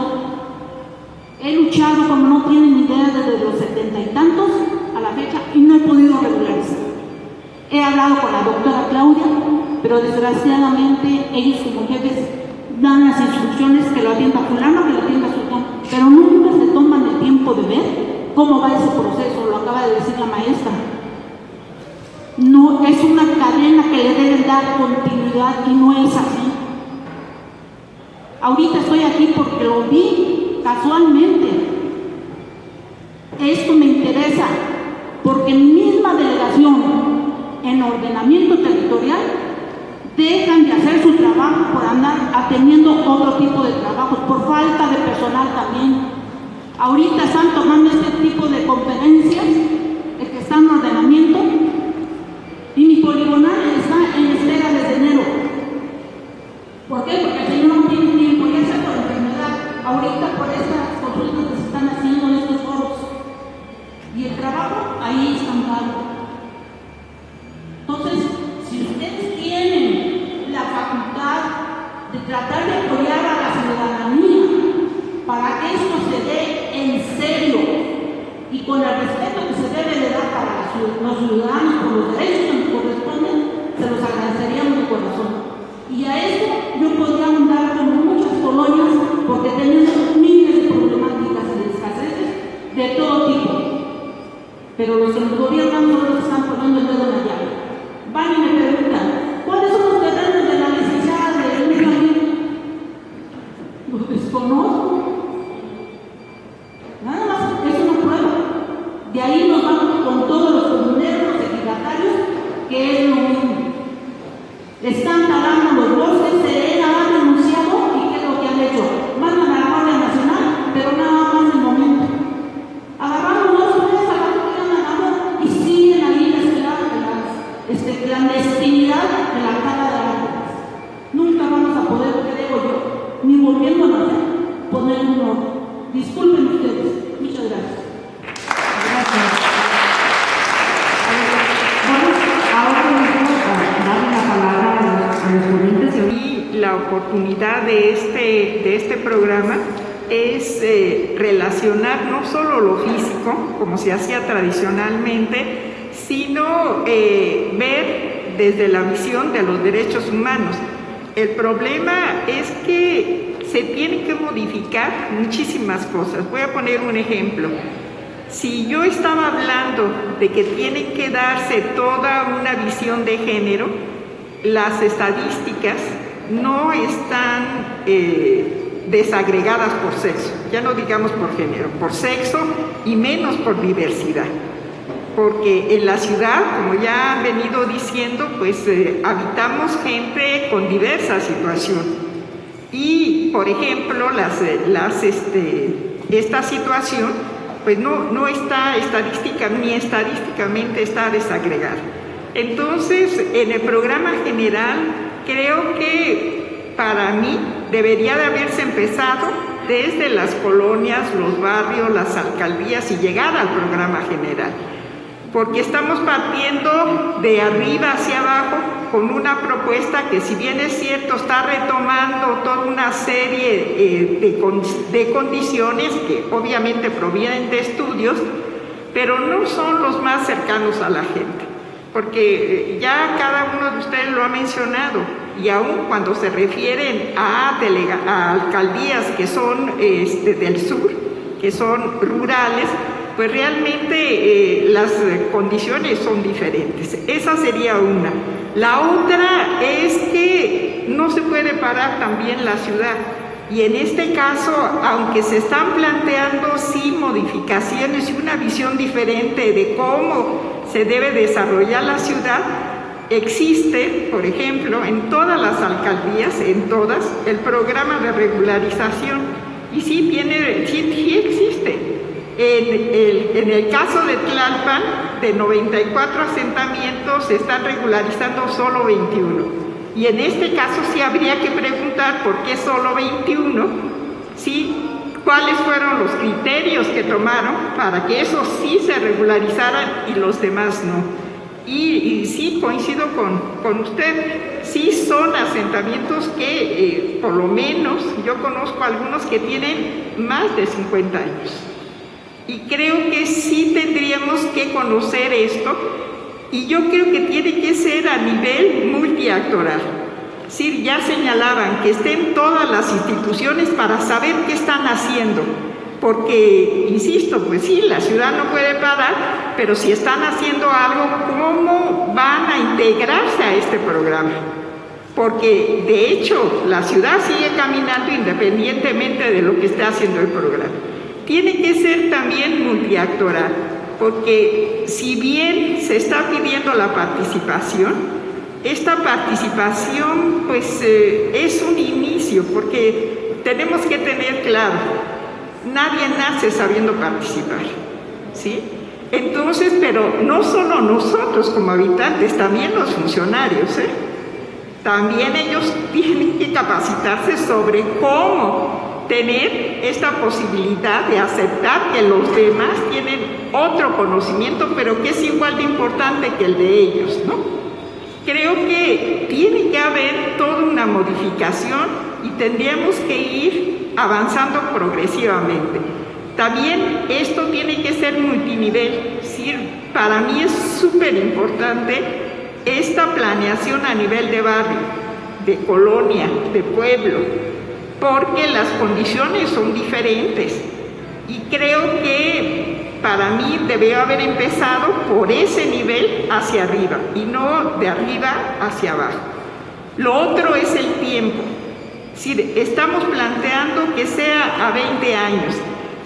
He luchado, como no tienen idea, desde los 70 y tantos a la fecha y no he podido regularizar. He hablado con la doctora Claudia, pero desgraciadamente ellos como jefes dan las instrucciones que lo atienda fulano, que lo atienda sultano, pero nunca se toman el tiempo de ver cómo va ese proceso, lo acaba de decir la maestra. No, es una cadena que le deben dar continuidad y no es así. Ahorita estoy aquí porque lo vi casualmente. Esto me interesa porque mi misma delegación en ordenamiento territorial dejan de hacer su trabajo por andar atendiendo otro tipo de trabajos, por falta de personal también. Ahorita están tomando este tipo de conferencias, que están en ordenamiento, y mi poligonal está en espera desde enero. ¿Por qué? Porque el señor no tiene tiempo, ya sea por enfermedad, ahorita por estas consultas que se están haciendo en estos foros. Y el trabajo ahí estancado. Entonces, si ustedes tienen la facultad de tratar de apoyar a la ciudadanía para que esto se dé en serio y con el respeto que se debe de dar para los ciudadanos por los derechos que nos corresponden, se los agradeceríamos de corazón. Y a esto yo podría ahondar con muchas colonias porque tenemos miles de problemáticas y de escaseces de todo tipo. Pero los que nos gobiernan no los están poniendo el dedo en la llave. Van y me preguntan, ¿cuáles son los terrenos de la licenciada de Luis Ramírez? Los desconozco. Nada más, es una prueba. De ahí nos vamos con todos los comuneros, los ejidatarios, que es lo mismo. Están talando los bosques, Serena ha denunciado y ¿qué es lo que han hecho? Mandan a la Guardia Nacional, pero nada más en momento. Agarramos dos meses a la que y siguen ahí la clandestinidad de la cara de árboles. Nunca vamos a poder, creo yo, ni volviendo a nacer, poner un orden. Disculpen ustedes. Muchas gracias. Gracias. Ahora vamos a darle la palabra a los ponentes. Y la oportunidad de este programa es relacionar no solo lo físico, como se hacía tradicionalmente, sino ver desde la visión de los derechos humanos. El problema es que se tienen que modificar muchísimas cosas. Voy a poner un ejemplo. Si yo estaba hablando de que tienen que darse toda una visión de género, las estadísticas no están desagregadas por sexo, ya no digamos por género, por sexo y menos por diversidad. Porque en la ciudad, como ya han venido diciendo, pues habitamos gente con diversa situación. Y, por ejemplo, esta situación, pues no está estadísticamente está desagregada. Entonces, en el programa general, creo que para mí debería de haberse empezado desde las colonias, los barrios, las alcaldías y llegar al programa general. Porque estamos partiendo de arriba hacia abajo con una propuesta que, si bien es cierto, está retomando toda una serie de condiciones que obviamente provienen de estudios, pero no son los más cercanos a la gente. Porque ya cada uno de ustedes lo ha mencionado, y aún cuando se refieren a alcaldías que son del sur, que son rurales, pues realmente las condiciones son diferentes. Esa sería una. La otra es que no se puede parar también la ciudad. Y en este caso, aunque se están planteando sí modificaciones y una visión diferente de cómo se debe desarrollar la ciudad, existe, por ejemplo, en todas las alcaldías, en todas, el programa de regularización. Y sí existe. En el caso de Tlalpan, de 94 asentamientos, se están regularizando solo 21. Y en este caso sí habría que preguntar por qué solo 21, ¿sí? ¿Cuáles fueron los criterios que tomaron para que esos sí se regularizaran y los demás no? Y sí, coincido con usted, sí son asentamientos que, por lo menos, yo conozco algunos que tienen más de 50 años. Y creo que sí tendríamos que conocer esto, y yo creo que tiene que ser a nivel multiactoral. Sí, ya señalaban que estén todas las instituciones para saber qué están haciendo, porque, insisto, pues sí, la ciudad no puede parar, pero si están haciendo algo, ¿cómo van a integrarse a este programa? Porque, de hecho, la ciudad sigue caminando independientemente de lo que esté haciendo el programa. Tiene que ser también multiactoral, porque si bien se está pidiendo la participación, esta participación pues es un inicio, porque tenemos que tener claro nadie nace sabiendo participar, ¿sí? Entonces, pero no solo nosotros como habitantes, también los funcionarios, también ellos tienen que capacitarse sobre cómo tener esta posibilidad de aceptar que los demás tienen otro conocimiento, pero que es igual de importante que el de ellos, ¿no? Creo que tiene que haber toda una modificación y tendríamos que ir avanzando progresivamente. También esto tiene que ser multinivel, ¿sí? Para mí es súper importante esta planeación a nivel de barrio, de colonia, de pueblo, porque las condiciones son diferentes y creo que para mí debió haber empezado por ese nivel hacia arriba y no de arriba hacia abajo. Lo otro es el tiempo. Sí, estamos planteando que sea a 20 años,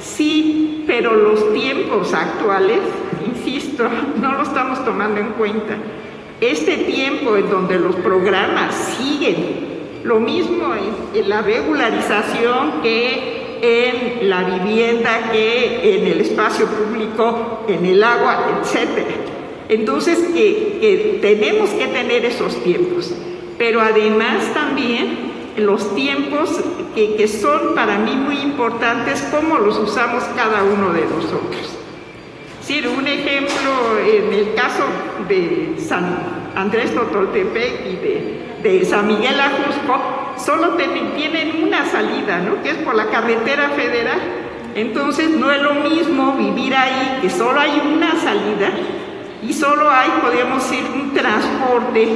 sí, pero los tiempos actuales, insisto, no lo estamos tomando en cuenta. Este tiempo en donde los programas siguen, lo mismo en la regularización que en la vivienda, que en el espacio público, en el agua, etc. Entonces, que tenemos que tener esos tiempos, pero además también los tiempos que son para mí muy importantes, cómo los usamos cada uno de nosotros. Sí, un ejemplo, en el caso de San Andrés Totoltepec y de San Miguel Ajusco, solo tienen una salida, ¿no? Que es por la carretera federal. Entonces no es lo mismo vivir ahí, que solo hay una salida y solo hay, podríamos decir, un transporte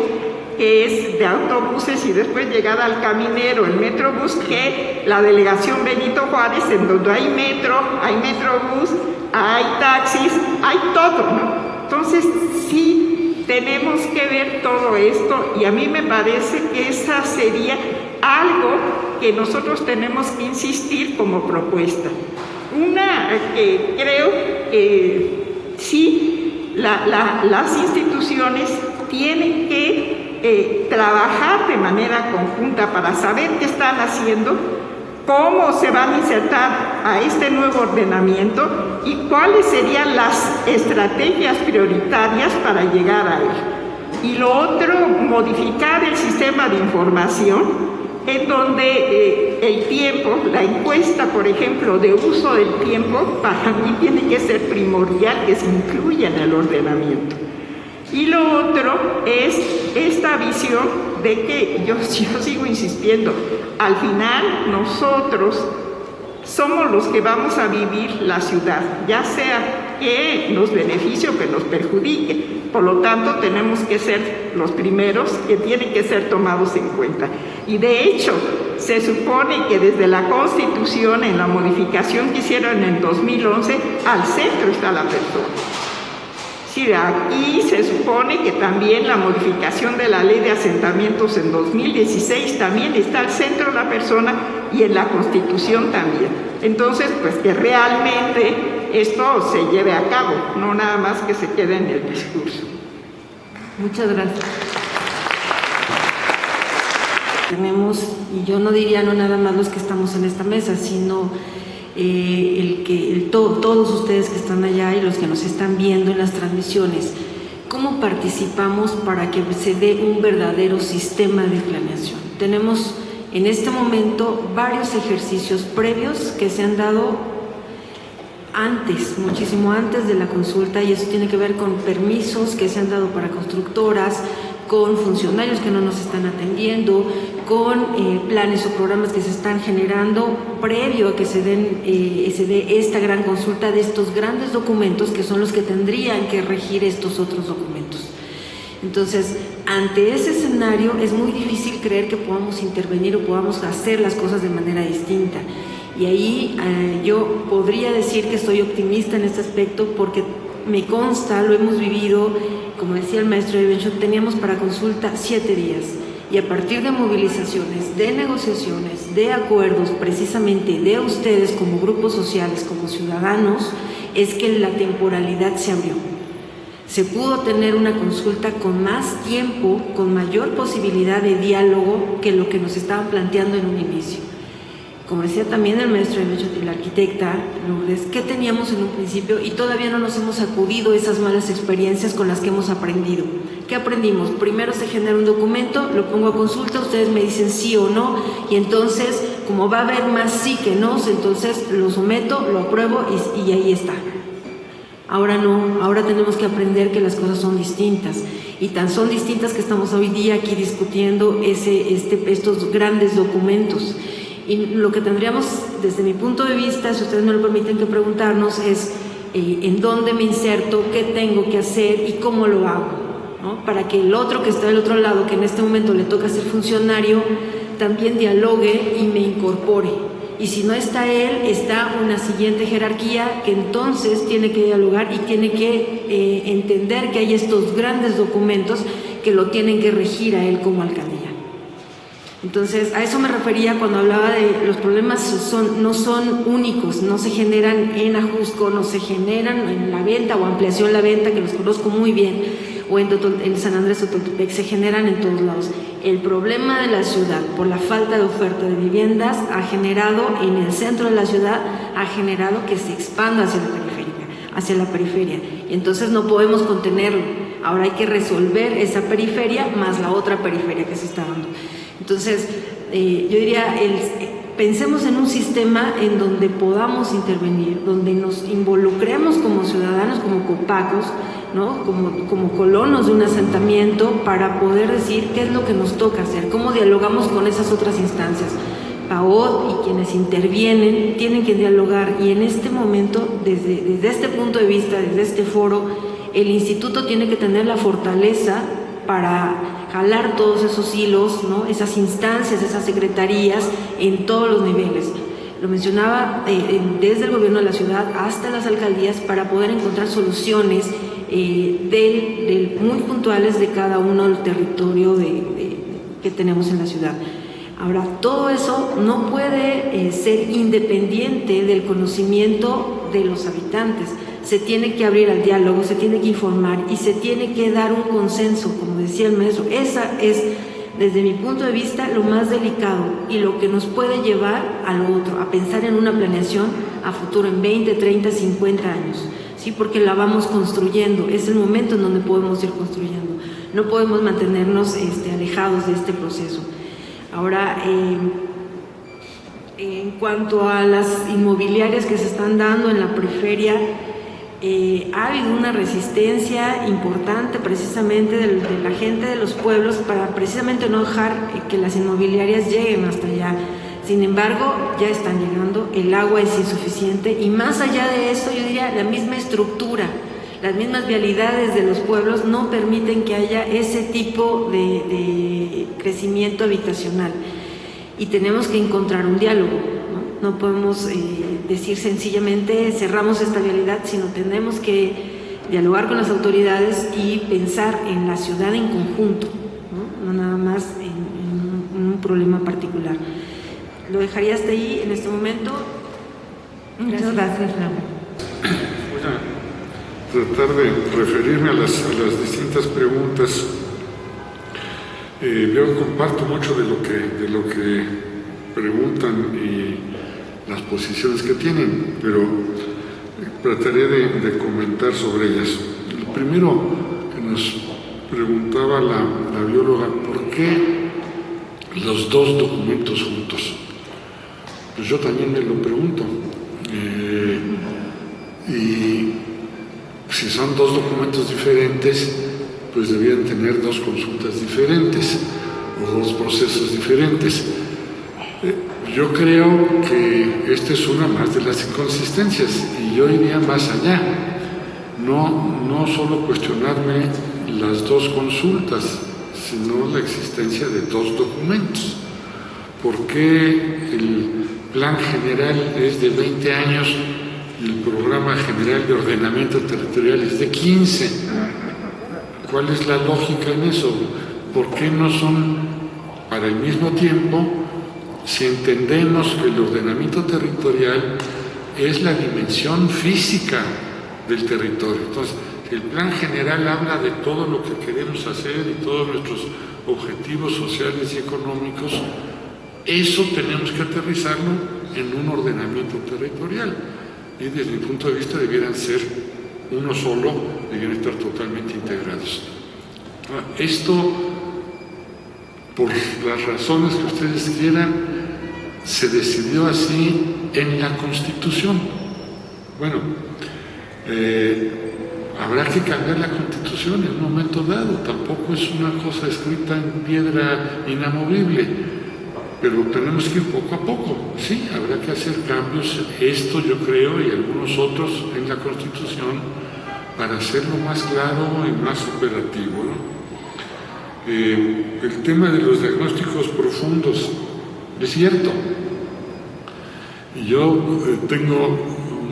que es de autobuses y después llegar al Caminero, el Metrobús, que la delegación Benito Juárez, en donde hay metro, hay Metrobús, hay taxis, hay todo, ¿no? Entonces sí tenemos que ver todo esto y a mí me parece que esa sería algo que nosotros tenemos que insistir como propuesta. Una que creo que sí, las instituciones tienen que trabajar de manera conjunta para saber qué están haciendo, cómo se van a insertar a este nuevo ordenamiento y cuáles serían las estrategias prioritarias para llegar a él. Y lo otro, modificar el sistema de información, en donde el tiempo, la encuesta, por ejemplo, de uso del tiempo, para mí tiene que ser primordial que se incluya en el ordenamiento. Y lo otro es esta visión de que yo sigo insistiendo, al final nosotros somos los que vamos a vivir la ciudad, ya sea que nos beneficie o que nos perjudique. Por lo tanto, tenemos que ser los primeros que tienen que ser tomados en cuenta. Y de hecho, se supone que desde la Constitución, en la modificación que hicieron en 2011, al centro está la persona. Sí, aquí se supone que también la modificación de la ley de asentamientos en 2016 también está al centro la persona y en la Constitución también. Entonces, pues que realmente esto se lleve a cabo, no nada más que se quede en el discurso. Muchas gracias. Tenemos, y yo no diría no nada más los que estamos en esta mesa, sino todos ustedes que están allá y los que nos están viendo en las transmisiones, ¿cómo participamos para que se dé un verdadero sistema de planeación? Tenemos en este momento varios ejercicios previos que se han dado antes, muchísimo antes de la consulta, y eso tiene que ver con permisos que se han dado para constructoras, con funcionarios que no nos están atendiendo, con planes o programas que se están generando previo a que se dé esta gran consulta de estos grandes documentos que son los que tendrían que regir estos otros documentos. Entonces, ante ese escenario es muy difícil creer que podamos intervenir o podamos hacer las cosas de manera distinta. Y ahí yo podría decir que estoy optimista en este aspecto porque me consta, lo hemos vivido, como decía el maestro Evencho, teníamos para consulta 7 días y a partir de movilizaciones, de negociaciones, de acuerdos precisamente de ustedes como grupos sociales, como ciudadanos, es que la temporalidad se abrió. Se pudo tener una consulta con más tiempo, con mayor posibilidad de diálogo que lo que nos estaban planteando en un inicio. como decía también el maestro y la arquitecta Lourdes, ¿qué teníamos en un principio? Y todavía no nos hemos sacudido esas malas experiencias con las que hemos aprendido. ¿Qué aprendimos? Primero se genera un documento, lo pongo a consulta, ustedes me dicen sí o no, y entonces, como va a haber más sí que no, entonces lo someto, lo apruebo y ahí está. Ahora no, ahora tenemos que aprender que las cosas son distintas, y tan son distintas que estamos hoy día aquí discutiendo estos grandes documentos. Y lo que tendríamos, desde mi punto de vista, si ustedes me lo permiten, que preguntarnos es en dónde me inserto, qué tengo que hacer y cómo lo hago, ¿no? Para que el otro que está del otro lado, que en este momento le toca ser funcionario, también dialogue y me incorpore. Y si no está él, está una siguiente jerarquía que entonces tiene que dialogar y tiene que entender que hay estos grandes documentos que lo tienen que regir a él como alcaldía. Entonces, a eso me refería cuando hablaba de los problemas no son únicos, no se generan en Ajusco, no se generan en La Venta o Ampliación La Venta, que los conozco muy bien, o en San Andrés Totoltepec, se generan en todos lados. El problema de la ciudad por la falta de oferta de viviendas ha generado en el centro de la ciudad, ha generado que se expanda hacia la periferia, y entonces no podemos contenerlo. Ahora hay que resolver esa periferia más la otra periferia que se está dando. Entonces, yo diría, pensemos en un sistema en donde podamos intervenir, donde nos involucremos como ciudadanos, como copacos, ¿no? como colonos de un asentamiento, para poder decir qué es lo que nos toca hacer, cómo dialogamos con esas otras instancias. PAOT y quienes intervienen tienen que dialogar, y en este momento, desde este punto de vista, desde este foro, el instituto tiene que tener la fortaleza para jalar todos esos hilos, ¿no? Esas instancias, esas secretarías en todos los niveles. Lo mencionaba desde el gobierno de la ciudad hasta las alcaldías, para poder encontrar soluciones muy puntuales de cada uno del territorio que tenemos en la ciudad. Ahora, todo eso no puede ser independiente del conocimiento de los habitantes. Se tiene que abrir al diálogo, se tiene que informar y se tiene que dar un consenso, como decía el maestro. Esa es, desde mi punto de vista, lo más delicado y lo que nos puede llevar a lo otro, a pensar en una planeación a futuro, en 20, 30, 50 años, ¿sí? Porque la vamos construyendo, es el momento en donde podemos ir construyendo. No podemos mantenernos alejados de este proceso. Ahora, en cuanto a las inmobiliarias que se están dando en la periferia, ha habido una resistencia importante precisamente de la gente de los pueblos para precisamente no dejar que las inmobiliarias lleguen hasta allá. Sin embargo, ya están llegando, el agua es insuficiente, y más allá de eso, yo diría, la misma estructura, las mismas vialidades de los pueblos no permiten que haya ese tipo de crecimiento habitacional, y tenemos que encontrar un diálogo, ¿no? No podemos decir sencillamente cerramos esta vialidad, sino tenemos que dialogar con las autoridades y pensar en la ciudad en conjunto, no nada más en un problema particular. Lo dejaría hasta ahí en este momento. Muchas gracias, Laura. Voy a tratar de referirme a las distintas preguntas. Yo comparto mucho de lo que preguntan y las posiciones que tienen, pero trataré de comentar sobre ellas. Lo primero que nos preguntaba la bióloga, ¿por qué los dos documentos juntos? Pues yo también me lo pregunto. Y si son dos documentos diferentes, pues debían tener dos consultas diferentes o dos procesos diferentes. Yo creo que esta es una más de las inconsistencias, y yo iría más allá. No solo cuestionarme las dos consultas, sino la existencia de dos documentos. ¿Por qué el plan general es de 20 años y el programa general de ordenamiento territorial es de 15? ¿Cuál es la lógica en eso? ¿Por qué no son para el mismo tiempo, si entendemos que el ordenamiento territorial es la dimensión física del territorio? Entonces, el plan general habla de todo lo que queremos hacer y todos nuestros objetivos sociales y económicos. Eso tenemos que aterrizarlo en un ordenamiento territorial y desde mi punto de vista debieran ser uno solo, debieran estar totalmente integrados. Esto, por las razones que ustedes quieran, se decidió así en la Constitución. Bueno, habrá que cambiar la Constitución en un momento dado, tampoco es una cosa escrita en piedra inamovible, pero tenemos que ir poco a poco. Sí, habrá que hacer cambios, esto yo creo, y algunos otros en la Constitución, para hacerlo más claro y más operativo, ¿no? El tema de los diagnósticos profundos, es cierto. Yo tengo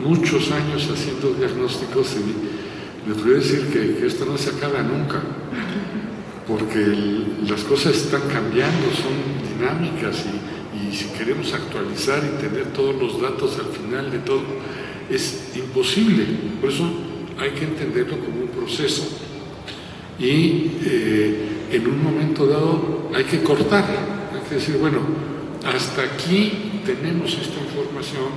muchos años haciendo diagnósticos y les voy a decir que esto no se acaba nunca, porque las cosas están cambiando, son dinámicas y si queremos actualizar y tener todos los datos al final de todo, es imposible. Por eso hay que entenderlo como un proceso y en un momento dado hay que cortar, hay que decir, bueno, hasta aquí tenemos esta información,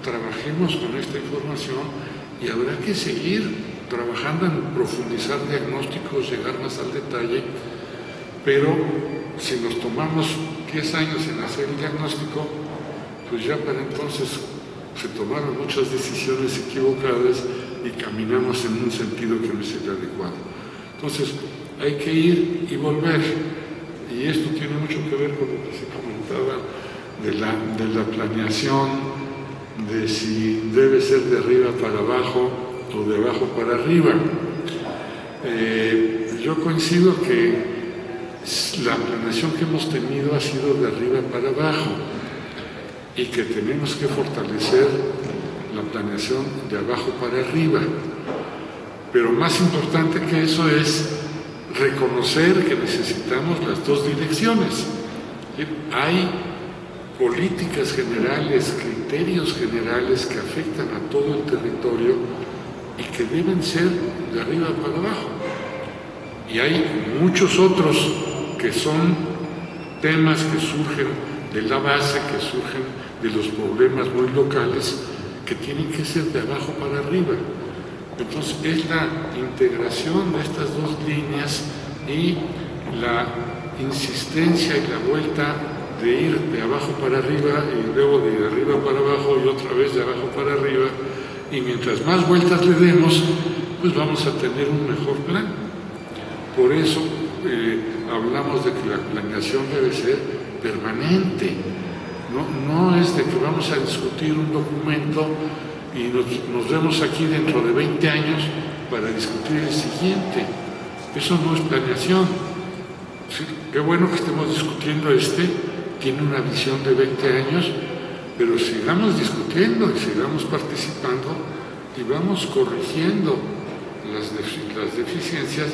trabajemos con esta información y habrá que seguir trabajando en profundizar diagnósticos, llegar más al detalle, pero si nos tomamos 10 años en hacer el diagnóstico, pues ya para entonces se tomaron muchas decisiones equivocadas y caminamos en un sentido que no es el adecuado. Entonces, hay que ir y volver, y esto tiene mucho que ver con lo que se comentaba de la planeación, de si debe ser de arriba para abajo o de abajo para arriba. Yo coincido que la planeación que hemos tenido ha sido de arriba para abajo y que tenemos que fortalecer la planeación de abajo para arriba. Pero más importante que eso es reconocer que necesitamos las dos direcciones. Hay políticas generales, criterios generales que afectan a todo el territorio y que deben ser de arriba para abajo. Y hay muchos otros que son temas que surgen de la base, que surgen de los problemas muy locales, que tienen que ser de abajo para arriba. Entonces es la integración de estas dos líneas y la insistencia y la vuelta de ir de abajo para arriba y luego de arriba para abajo y otra vez de abajo para arriba, y mientras más vueltas le demos, pues vamos a tener un mejor plan. Por eso hablamos de que la planeación debe ser permanente, no es de que vamos a discutir un documento y nos vemos aquí dentro de 20 años para discutir el siguiente. Eso no es planeación. Sí, qué bueno que estemos discutiendo tiene una visión de 20 años, pero sigamos discutiendo y sigamos participando y vamos corrigiendo las deficiencias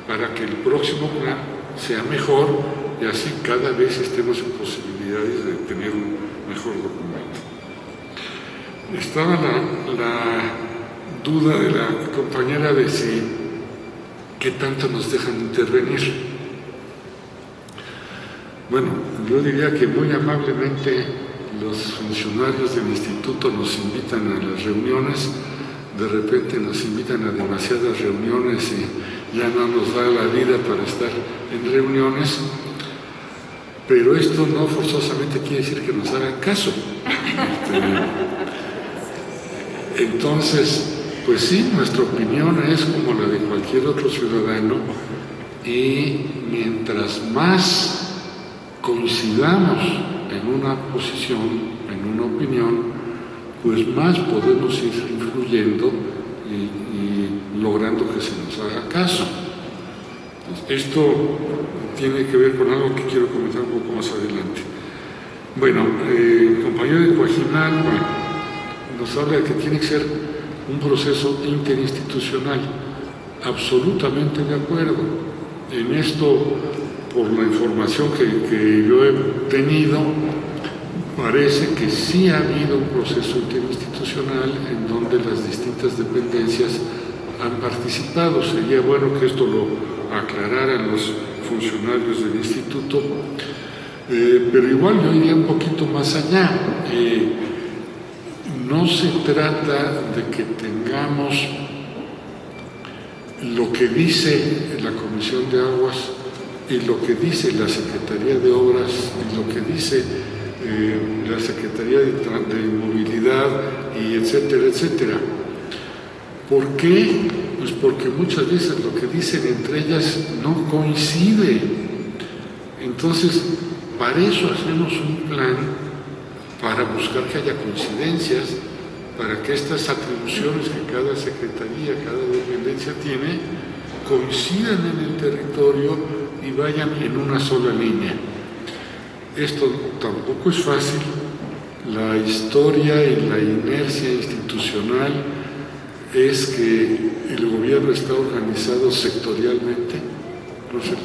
para que el próximo plan sea mejor y así cada vez estemos en posibilidades de tener un mejor documento. Estaba la duda de la compañera de si qué tanto nos dejan intervenir. Bueno, yo diría que muy amablemente los funcionarios del instituto nos invitan a las reuniones, de repente nos invitan a demasiadas reuniones y ya no nos da la vida para estar en reuniones, pero esto no forzosamente quiere decir que nos hagan caso. Entonces, pues sí, nuestra opinión es como la de cualquier otro ciudadano y mientras más coincidamos en una posición, en una opinión, pues más podemos ir influyendo y logrando que se nos haga caso. Entonces, esto tiene que ver con algo que quiero comentar un poco más adelante. Bueno, el compañero de Coajimalpa nos habla de que tiene que ser un proceso interinstitucional. Absolutamente de acuerdo. En esto, por la información que yo he tenido, parece que sí ha habido un proceso interinstitucional en donde las distintas dependencias han participado. Sería bueno que esto lo aclararan los funcionarios del instituto, pero igual yo iría un poquito más allá no se trata de que tengamos lo que dice la Comisión de Aguas y lo que dice la Secretaría de Obras y lo que dice la Secretaría de Movilidad y etcétera, etcétera. ¿Por qué? Pues porque muchas veces lo que dicen entre ellas no coincide. Entonces, para eso hacemos un plan, para buscar que haya coincidencias, para que estas atribuciones que cada secretaría, cada dependencia tiene, coincidan en el territorio y vayan en una sola línea. Esto tampoco es fácil. La historia y la inercia institucional es que el gobierno está organizado sectorialmente, entonces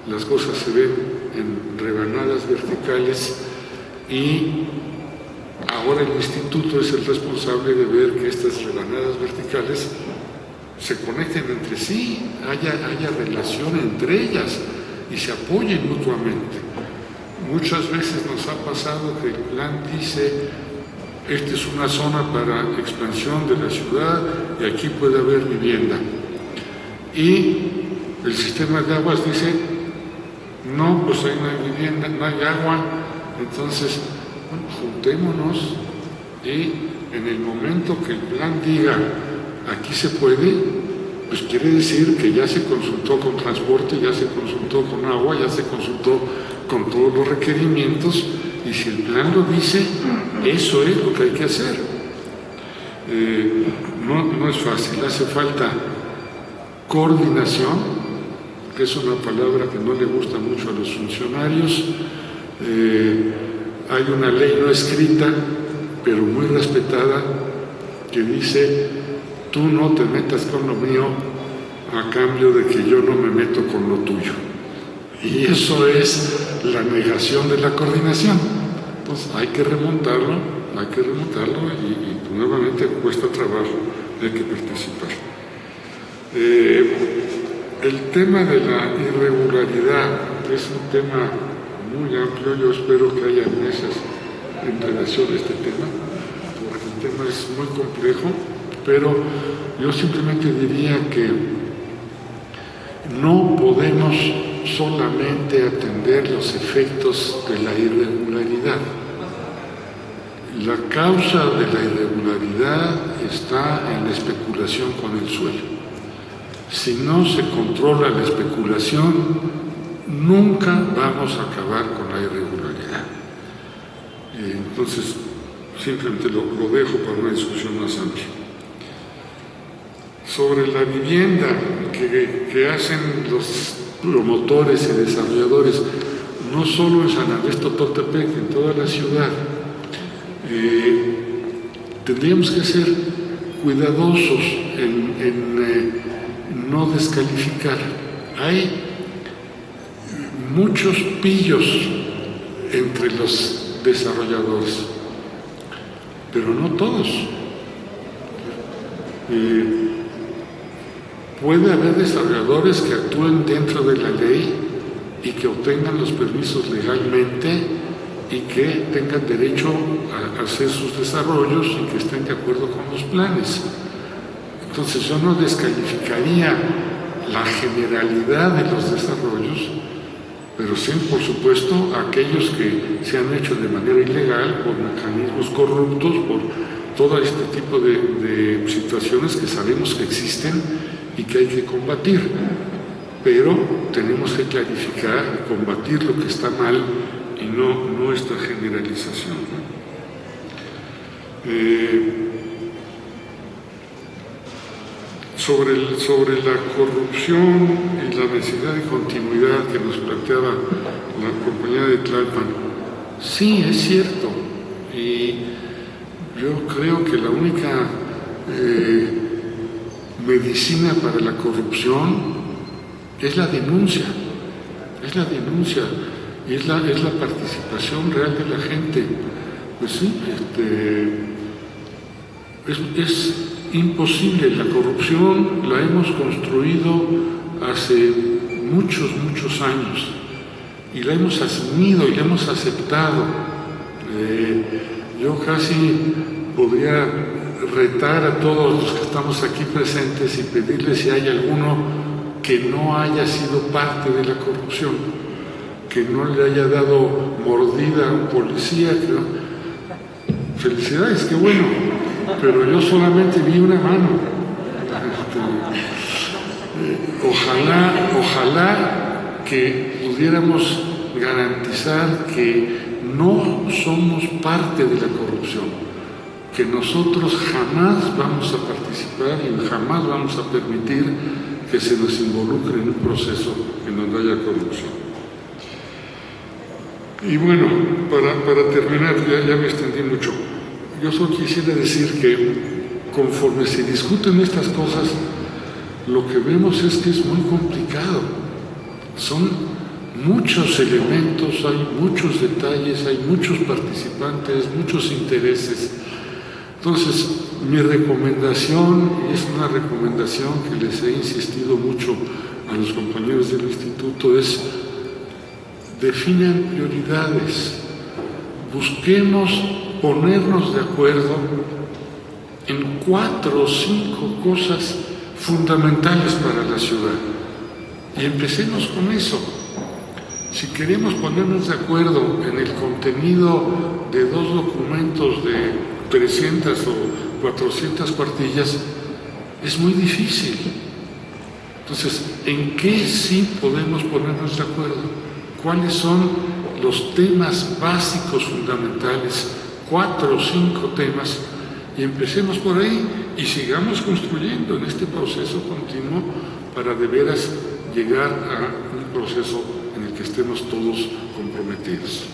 las cosas se ven en rebanadas verticales y ahora el instituto es el responsable de ver que estas rebanadas verticales se conecten entre sí, haya relación entre ellas y se apoyen mutuamente. Muchas veces nos ha pasado que el plan dice: esta es una zona para expansión de la ciudad y aquí puede haber vivienda. Y el sistema de aguas dice: no, pues ahí no hay vivienda, no hay agua. Entonces, bueno, juntémonos y en el momento que el plan diga aquí se puede, pues quiere decir que ya se consultó con transporte, ya se consultó con agua, ya se consultó con todos los requerimientos, y si el plan lo dice, eso es lo que hay que hacer. No es fácil, hace falta coordinación, que es una palabra que no le gusta mucho a los funcionarios. Hay una ley no escrita, pero muy respetada, que dice: tú no te metas con lo mío a cambio de que yo no me meto con lo tuyo. Y eso es la negación de la coordinación. Entonces hay que remontarlo y nuevamente cuesta trabajo, hay que participar. El tema de la irregularidad es un tema muy amplio. Yo espero que haya mesas en relación a este tema, porque el tema es muy complejo, pero yo simplemente diría que no podemos solamente atender los efectos de la irregularidad. La causa de la irregularidad está en la especulación con el suelo. Si no se controla la especulación, nunca vamos a acabar con la irregularidad. Entonces, simplemente lo dejo para una discusión más amplia. Sobre la vivienda que hacen los promotores y desarrolladores, no solo en San Andrés Totoltepec, en toda la ciudad, tendríamos que ser cuidadosos en no descalificar. Hay muchos pillos entre los desarrolladores, pero no todos. Puede haber desarrolladores que actúen dentro de la ley y que obtengan los permisos legalmente y que tengan derecho a hacer sus desarrollos y que estén de acuerdo con los planes. Entonces yo no descalificaría la generalidad de los desarrollos, pero sí, por supuesto, aquellos que se han hecho de manera ilegal, por mecanismos corruptos, por todo este tipo de situaciones que sabemos que existen y que hay que combatir. Pero tenemos que clarificar y combatir lo que está mal y no esta generalización. Sobre la corrupción y la necesidad de continuidad que nos planteaba la compañía de Tlalpan, sí, es cierto, y yo creo que la única medicina para la corrupción es la denuncia, y es la participación real de la gente. Pues sí, es imposible. La corrupción la hemos construido hace muchos años y la hemos asumido y la hemos aceptado. yo casi podría retar a todos los que estamos aquí presentes y pedirles si hay alguno que no haya sido parte de la corrupción, que no le haya dado mordida a un policía. Felicidades, qué bueno, pero yo solamente vi una mano. Ojalá que pudiéramos garantizar que no somos parte de la corrupción, que nosotros jamás vamos a participar y jamás vamos a permitir que se nos involucre en un proceso en donde haya corrupción. Y bueno, para terminar, ya me extendí mucho, yo solo quisiera decir que conforme se discuten estas cosas, lo que vemos es que es muy complicado. Son muchos elementos, hay muchos detalles, hay muchos participantes, muchos intereses. Entonces, mi recomendación, y es una recomendación que les he insistido mucho a los compañeros del instituto, es definan prioridades, busquemos ponernos de acuerdo en 4 o 5 cosas fundamentales para la ciudad y empecemos con eso. Si queremos ponernos de acuerdo en el contenido de 2 documentos de 300 o 400 cuartillas, es muy difícil. Entonces, ¿en qué sí podemos ponernos de acuerdo? ¿Cuáles son los temas básicos fundamentales? 4 o 5 temas, y empecemos por ahí y sigamos construyendo en este proceso continuo para de veras llegar a un proceso en el que estemos todos comprometidos.